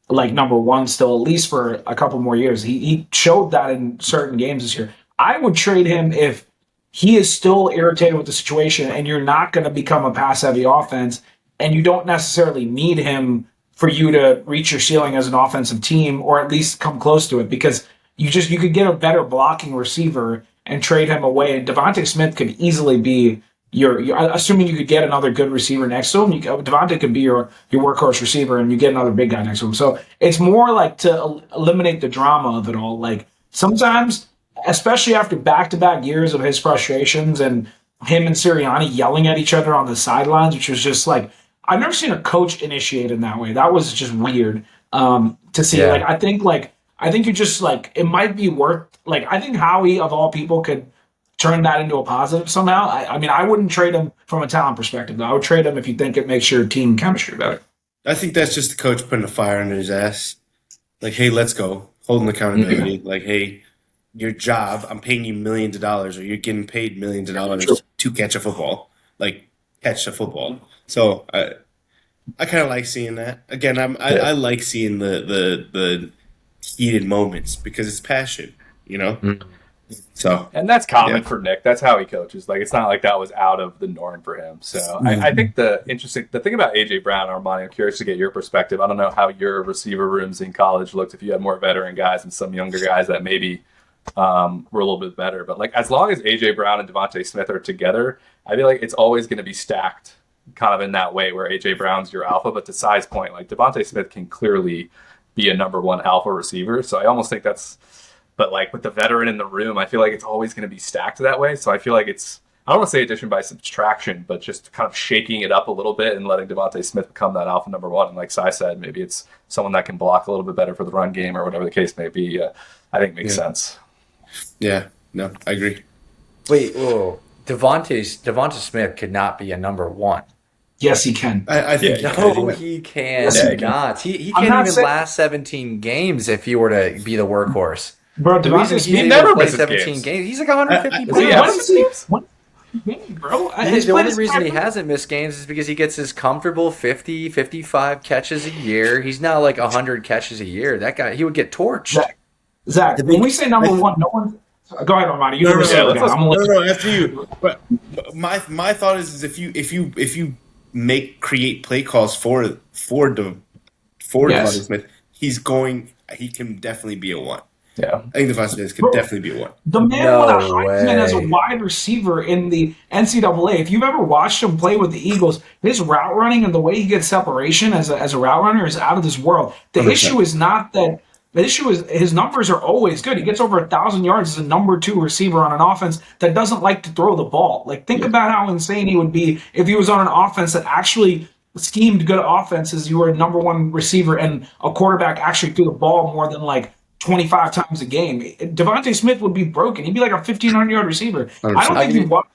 like number one still, at least for a couple more years. He showed that in certain games this year. I would trade him if he is still irritated with the situation and you're not going to become a pass heavy offense and you don't necessarily need him for you to reach your ceiling as an offensive team or at least come close to it because you could get a better blocking receiver and trade him away. And Devontae Smith could easily be your assuming you could get another good receiver next to him. Devontae could be your workhorse receiver, and you get another big guy next to him. So it's more like to eliminate the drama of it all. Like sometimes, especially after back-to-back years of his frustrations and him and Sirianni yelling at each other on the sidelines, which was just like I've never seen a coach initiate in that way. That was just weird to see. Yeah. I think you just like it might be worth like I think Howie of all people could turn that into a positive somehow. I mean I wouldn't trade him from a talent perspective though. I would trade him if you think it makes your team chemistry better. I think that's just the coach putting a fire under his ass. Like, hey, let's go. Holding accountability. Like, hey, your job, I'm paying you millions of dollars, or you're getting paid millions of dollars to catch a football. Like, catch a football. So I kind of like seeing that. Again, I like seeing the heated moments because it's passion, you know. So and that's common yeah, for Nick. That's how he coaches. Like it's not like that was out of the norm for him. So I think the thing about AJ Brown, Armani, I'm curious to get your perspective. I don't know how your receiver rooms in college looked. If you had more veteran guys and some younger guys that maybe were a little bit better, but like as long as AJ Brown and Devontae Smith are together, I feel like it's always going to be stacked, kind of in that way where AJ Brown's your alpha, but to Sai's point, like Devontae Smith can clearly be a number one alpha receiver. So I almost think that's. But like with the veteran in the room, I feel like it's always going to be stacked that way. So I feel like it's I don't want to say addition by subtraction, but just kind of shaking it up a little bit and letting Devontae Smith become that alpha number one. And like Sai said, maybe it's someone that can block a little bit better for the run game or whatever the case may be. I think makes sense. yeah. No, I agree. Wait, whoa. Devonta Smith could not be a number one. Yes, he can. I think Yeah, you No, can. he can Yes, he can. not. He I'm can't not even saying- last 17 games if he were to be the workhorse. Bro, The Devontae reason he's Smith able never to play misses 17 games. games, he's like 150 Does he pounds. have What is he? games? What? Bro, The only reason he hasn't missed games is because he gets his comfortable 50, 55 catches a year. He's not like 100 catches a year. That guy, he would get torched. Zach, when we say number one, no one. Go ahead, Armani. You No, no, never no, said that. I'm gonna let you. after you. But my thought is if you create play calls for Yes. Devontae Smith, he can definitely be a one. Yeah. I think Devontae Smith could definitely be one. The man No won a Heisman as a way. wide receiver in the NCAA. If you've ever watched him play with the Eagles, his route running and the way he gets separation as a route runner is out of this world. The 100%. issue is not that. The issue is his numbers are always good. He gets over 1,000 yards as a number 2 receiver on an offense that doesn't like to throw the ball. Like, think about how insane he would be if he was on an offense that actually schemed good offenses. You were a number 1 receiver and a quarterback actually threw the ball more than like 25 times a game. Devontae Smith would be broken. He'd be like a 1,500-yard receiver. I don't 100%. think you want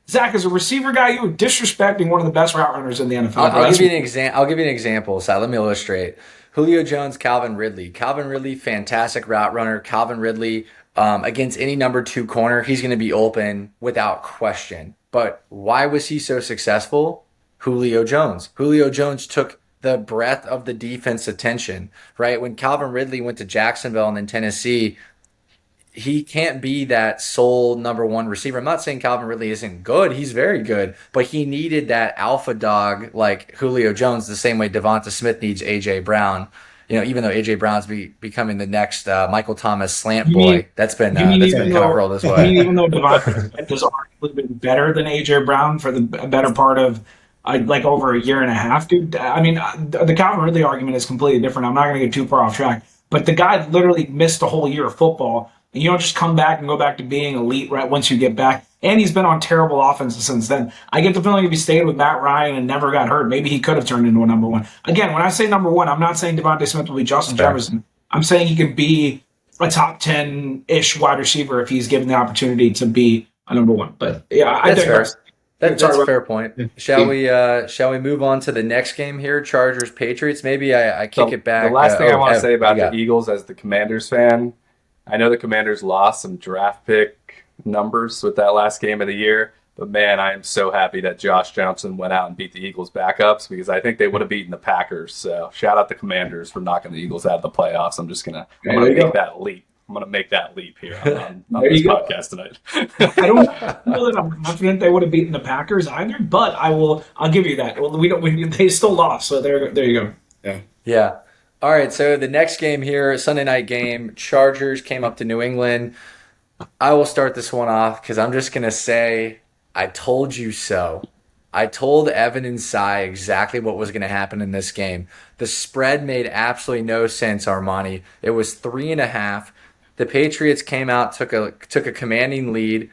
Zach, as a receiver guy, you were disrespecting one of the best route runners in the NFL. I'll give you an example. So let me illustrate. Julio Jones, Calvin Ridley. Calvin Ridley, fantastic route runner. Calvin Ridley, against any number 2 corner, he's going to be open without question. But why was he so successful? Julio Jones. Julio Jones took the breadth of the defense attention, right? When Calvin Ridley went to Jacksonville and then Tennessee, he can't be that sole number 1 receiver. I'm not saying Calvin Ridley isn't good. He's very good. But he needed that alpha dog like Julio Jones the same way Devonta Smith needs A.J. Brown. You know, even though A.J. Brown's becoming the next Michael Thomas slant boy. That's been kind of rolled this way. Even though Devonta Smith has arguably been better than A.J. Brown for the better part of like over a year and a half, dude. I mean, the Calvin Ridley argument is completely different. I'm not going to get too far off track. But the guy literally missed a whole year of football. And you don't just come back and go back to being elite right once you get back. And he's been on terrible offenses since then. I get the feeling if he stayed with Matt Ryan and never got hurt, maybe he could have turned into a number 1. Again, when I say number 1, I'm not saying Devontae Smith will be Justin Jefferson. I'm saying he could be a top 10-ish wide receiver if he's given the opportunity to be a number 1. But yeah, I digress. That's a fair point. Shall we move on to the next game here? Chargers Patriots. Maybe I kick it back. The last thing I want to say about the the Eagles as the Commanders fan, I know the Commanders lost some draft pick numbers with that last game of the year, but man, I am so happy that Josh Johnson went out and beat the Eagles backups because I think they would have beaten the Packers. So shout out the Commanders for knocking the Eagles out of the playoffs. I'm gonna make that leap. I'm going to make that leap here on this podcast tonight. I don't know that I'm confident they would have beaten the Packers either, but I'll give you that. Well, they still lost, so there you go. Yeah. All right, so the next game here, Sunday night game, Chargers came up to New England. I will start this one off because I'm just going to say, I told you so. I told Evan and Cy exactly what was going to happen in this game. The spread made absolutely no sense, Armani. It was 3.5. The Patriots came out, took a commanding lead,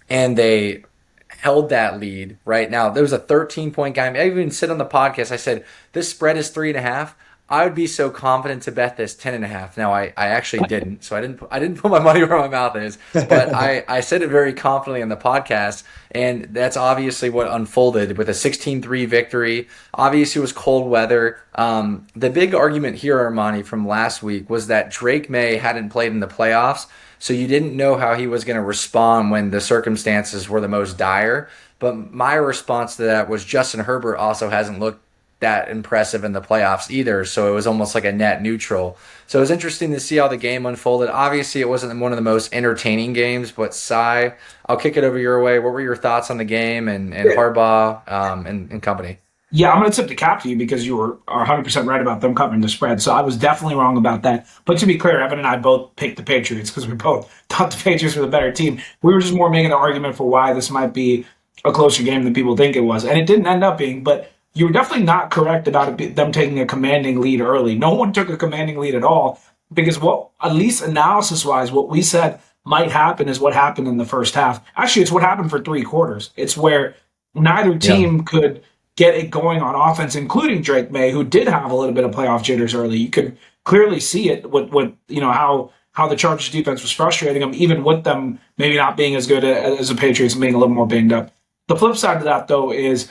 and they held that lead. Right now, there was a 13-point game. I even said on the podcast, I said this spread is 3.5. I would be so confident to bet this 10.5. Now I actually didn't, so I didn't put my money where my mouth is. But I said it very confidently on the podcast, and that's obviously what unfolded with a 16-3 victory. Obviously, it was cold weather. The big argument here, Armani, from last week was that Drake May hadn't played in the playoffs, so you didn't know how he was going to respond when the circumstances were the most dire. But my response to that was Justin Herbert also hasn't looked that impressive in the playoffs either, so it was almost like a net neutral. So it was interesting to see how the game unfolded. Obviously, it wasn't one of the most entertaining games, but Cy, I'll kick it over your way. What were your thoughts on the game and Harbaugh and company? Yeah, I'm going to tip the cap to you because you are 100% right about them covering the spread. So I was definitely wrong about that. But to be clear, Evan and I both picked the Patriots because we both thought the Patriots were the better team. We were just more making an argument for why this might be a closer game than people think it was. And it didn't end up being, but you were definitely not correct about them taking a commanding lead early. No one took a commanding lead at all because at least analysis-wise, what we said might happen is what happened in the first half. Actually, it's what happened for 3 quarters. It's where neither team could get it going on offense, including Drake May, who did have a little bit of playoff jitters early. You could clearly see it with how the Chargers defense was frustrating them, even with them maybe not being as good as the Patriots and being a little more banged up. The flip side of that, though, is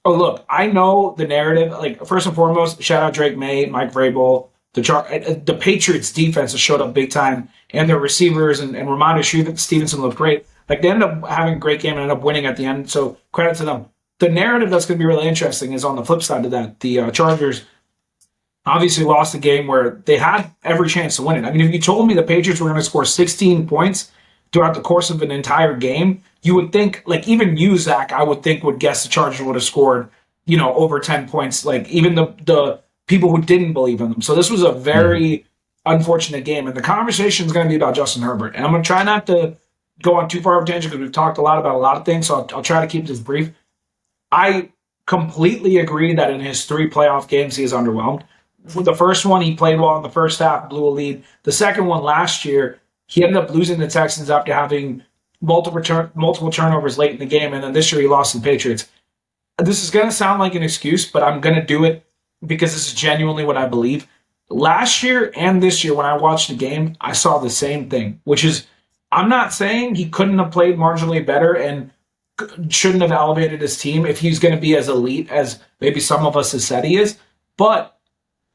look, I know the narrative. Like, first and foremost, shout out Drake May, Mike Vrabel. The Patriots defense has showed up big time, and their receivers and Ramondre Stevenson looked great. Like, they ended up having a great game and ended up winning at the end, so credit to them. The narrative that's going to be really interesting is on the flip side of that. The Chargers obviously lost a game where they had every chance to win it. I mean, if you told me the Patriots were going to score 16 points throughout the course of an entire game, you would think, like, even you, Zach, I would think would guess the Chargers would have scored, over 10 points, like even the people who didn't believe in them. So this was a very unfortunate game. And the conversation is going to be about Justin Herbert. And I'm going to try not to go on too far of a tangent because we've talked a lot about a lot of things. So I'll try to keep this brief. I completely agree that in his 3 playoff games, he is underwhelmed. With the first one, he played well in the first half, blew a lead. The second one last year, he ended up losing the Texans after having multiple turnovers late in the game. And then this year, he lost to the Patriots. This is going to sound like an excuse, but I'm going to do it because this is genuinely what I believe. Last year and this year, when I watched the game, I saw the same thing, which is I'm not saying he couldn't have played marginally better and shouldn't have elevated his team if he's going to be as elite as maybe some of us have said he is. But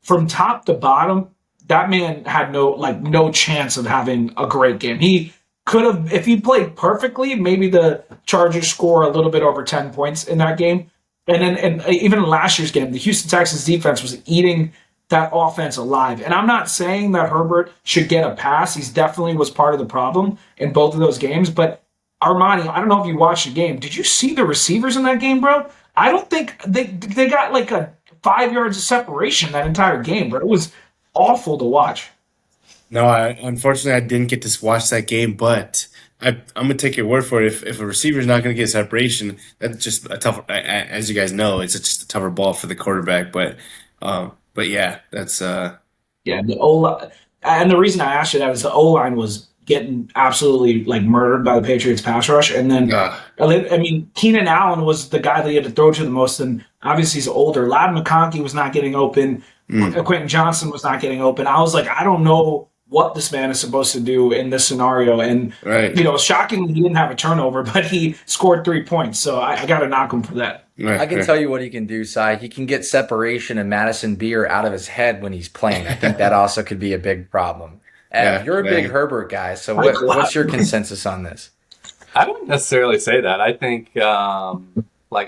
from top to bottom, that man had no chance of having a great game. He could have, if he played perfectly, maybe the Chargers score a little bit over 10 points in that game. And even in last year's game, the Houston Texans defense was eating that offense alive. And I'm not saying that Herbert should get a pass. He's definitely was part of the problem in both of those games. But Armani, I don't know if you watched the game. Did you see the receivers in that game, bro? I don't think they got like a 5 yards of separation that entire game, bro. It was awful to watch. No, unfortunately I didn't get to watch that game, but I'm gonna take your word for it. If a receiver's not gonna get separation, that's just a tough. As you guys know, it's just a tougher ball for the quarterback. But yeah, that's Yeah, the O and the reason I asked you that is the O line was getting absolutely like murdered by the Patriots pass rush, and then I mean Keenan Allen was the guy that you had to throw to the most, and obviously he's older. Ladd McConkey was not getting open. Quentin Johnson was not getting open. I was like, I don't know what this man is supposed to do in this scenario, and shockingly he didn't have a turnover, but he scored 3 points, so I got to knock him for that. I can tell you what he can do, Cy. He can get separation and Madison Beer out of his head when he's playing. I think that also could be a big problem. You're a big Herbert guy, so what's your consensus on this? I don't necessarily say that. I think,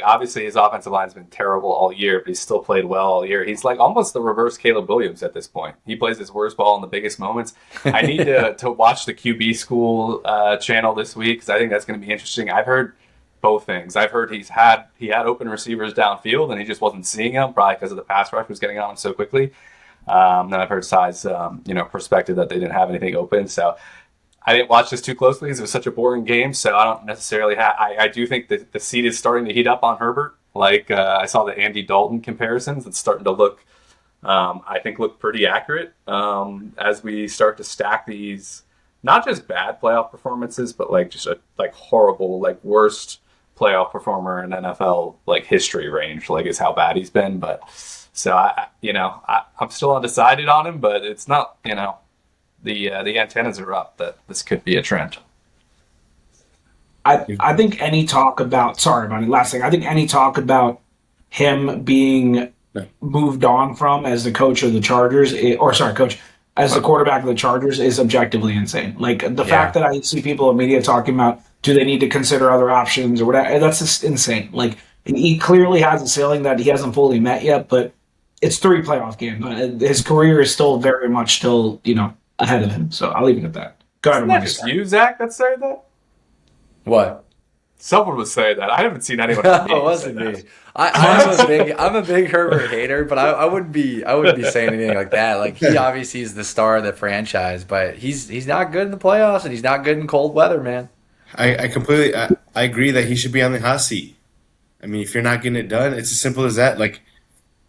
obviously his offensive line's been terrible all year, but he's still played well all year. He's like almost the reverse Caleb Williams at this point. He plays his worst ball in the biggest moments. I need to watch the QB School channel this week because I think that's going to be interesting. I've heard both things. I've heard he had open receivers downfield and he just wasn't seeing them, probably because of the pass rush was getting on him so quickly. Then I've heard Cy's perspective that they didn't have anything open. So I didn't watch this too closely because it was such a boring game. So I don't necessarily I do think that the seat is starting to heat up on Herbert. I saw the Andy Dalton comparisons. It's starting to look pretty accurate as we start to stack these, not just bad playoff performances, but just a horrible, worst playoff performer in NFL history range, is how bad he's been. But so I'm still undecided on him, but it's not, the antennas are up that this could be a trend. I think any talk about last thing, I think any talk about him being moved on from as the coach of the Chargers, as the quarterback of the Chargers is objectively insane. The fact that I see people in media talking about, do they need to consider other options or whatever, that's just insane. He clearly has a ceiling that he hasn't fully met yet, but it's 3 playoff games. His career is still very much ahead of him. So I'll leave it at that. Go ahead. Isn't that just you, Zach, that said that? What? Someone was saying that. I haven't seen anyone. It wasn't me. I'm a big Herbert hater, but I wouldn't be saying anything like that. He obviously is the star of the franchise, but he's not good in the playoffs and he's not good in cold weather, man. I completely I agree that he should be on the hot seat. I mean, if you're not getting it done, it's as simple as that.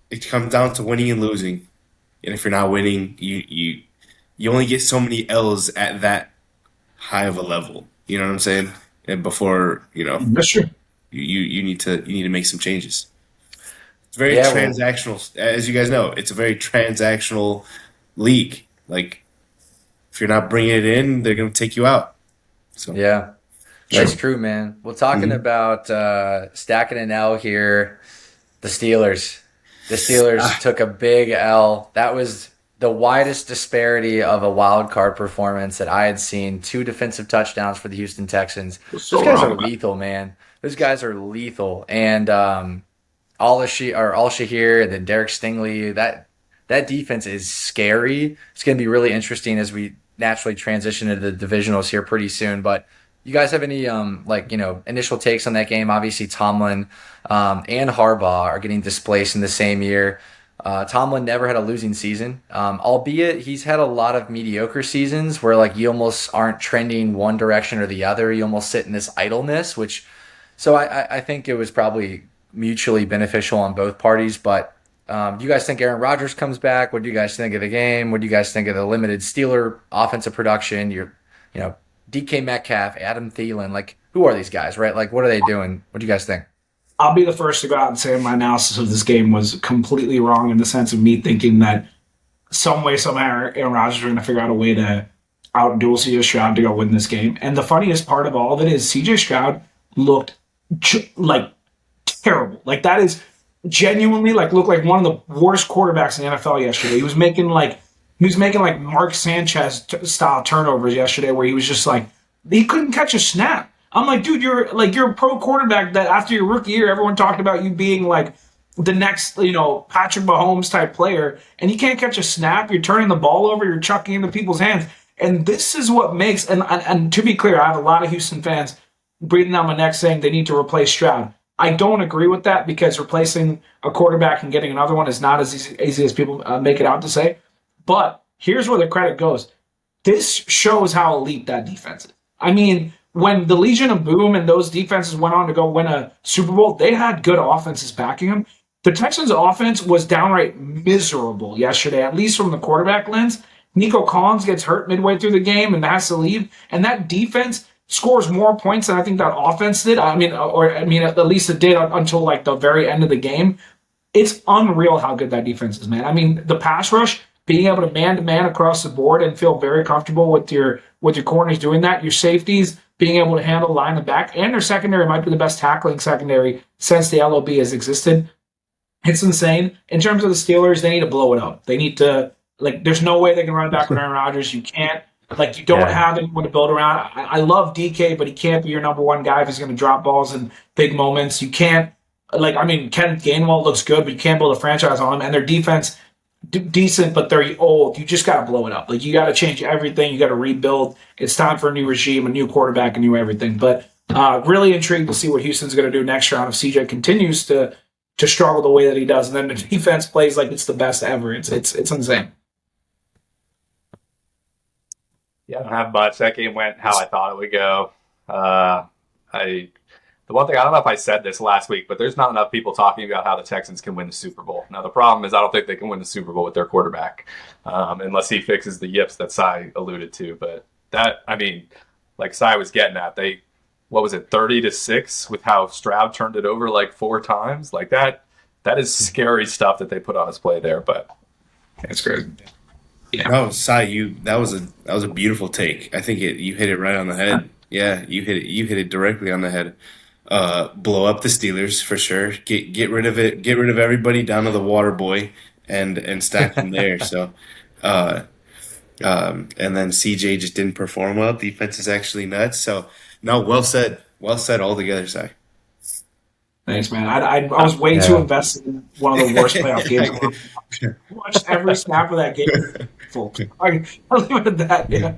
It comes down to winning and losing, and if you're not winning, you only get so many L's at that high of a level. You know what I'm saying? And before that's true. You need to make some changes. It's very transactional, as you guys know. It's a very transactional league. If you're not bringing it in, they're going to take you out. So yeah, that's true, man. Well, talking about stacking an L here, the Steelers. The Steelers took a big L. That was the widest disparity of a wild card performance that I had seen. 2 defensive touchdowns for the Houston Texans. Those guys are lethal, man. Those guys are lethal. And Al-Shahir and then Derek Stingley, that defense is scary. It's going to be really interesting as we naturally transition into the divisionals here pretty soon. But you guys have any initial takes on that game? Obviously, Tomlin and Harbaugh are getting displaced in the same year. Tomlin never had a losing season, albeit he's had a lot of mediocre seasons where like you almost aren't trending one direction or the other. You almost sit in this idleness, which so I think it was probably mutually beneficial on both parties. But do you guys think Aaron Rodgers comes back? What do you guys think of the game? What do you guys think of the limited Steeler offensive production? You know, DK Metcalf, Adam Thielen, like who are these guys, right? Like what are they doing? What do you guys think? I'll be the first to go out and say my analysis of this game was completely wrong in the sense of me thinking that some way, somehow, Aaron Rodgers are going to figure out a way to outduel CJ Stroud to go win this game. And the funniest part of all of it is CJ Stroud looked like terrible. Like that is genuinely like looked like one of the worst quarterbacks in the NFL yesterday. He was making like Mark Sanchez style turnovers yesterday, where he was just like he couldn't catch a snap. I'm like, dude, you're a pro quarterback that after your rookie year, everyone talked about you being like the next, Patrick Mahomes type player, and you can't catch a snap. You're turning the ball over. You're chucking into people's hands. And this is what makes, and to be clear, I have a lot of Houston fans breathing down my neck saying they need to replace Stroud. I don't agree with that because replacing a quarterback and getting another one is not as easy as people make it out to say. But here's where the credit goes. This shows how elite that defense is. I mean, when the Legion of Boom and those defenses went on to go win a Super Bowl, they had good offenses backing them. The Texans' offense was downright miserable yesterday, at least from the quarterback lens. Nico Collins gets hurt midway through the game and has to leave, and that defense scores more points than I think that offense did. I mean, at least it did until like the very end of the game. It's unreal how good that defense is, man. I mean, the pass rush, being able to man-to-man across the board and feel very comfortable with your corners doing that, your safeties being able to handle line and back, and their secondary might be the best tackling secondary since the LOB has existed. It's insane. In terms of the Steelers, they need to blow it up. They need to, there's no way they can run it back with Aaron Rodgers. You can't. You don't have anyone to build around. I love DK, but he can't be your number one guy if he's going to drop balls in big moments. You can't, Kenneth Gainwell looks good, but you can't build a franchise on him. And their defense, decent, but they're old. You just got to blow it up. You got to change everything. You got to rebuild. It's time for a new regime, a new quarterback, a new everything. But really intrigued to see what Houston's going to do next round if CJ continues to struggle the way that he does, and then the defense plays like it's the best ever. It's insane. Yeah, I don't have much. That game went how I thought it would go. The one thing, I don't know if I said this last week, but there's not enough people talking about how the Texans can win the Super Bowl. Now, the problem is I don't think they can win the Super Bowl with their quarterback unless he fixes the yips that Cy alluded to. But that, like Cy was getting at, 30-6 with how Stroud turned it over 4 times? That is scary stuff that they put on display there, but that's great. Yeah. No, Cy, that was a beautiful take. I think you hit it right on the head. Yeah, you hit it directly on the head. Blow up the Steelers for sure. Get rid of it. Get rid of everybody down to the water boy and stack them there. So, and then CJ just didn't perform well. Defense is actually nuts. So, no, well said. Well said altogether, Cy. Thanks, man. I was way too invested in one of the worst playoff games. I watched every snap of that game. I'll leave it at that. Yeah.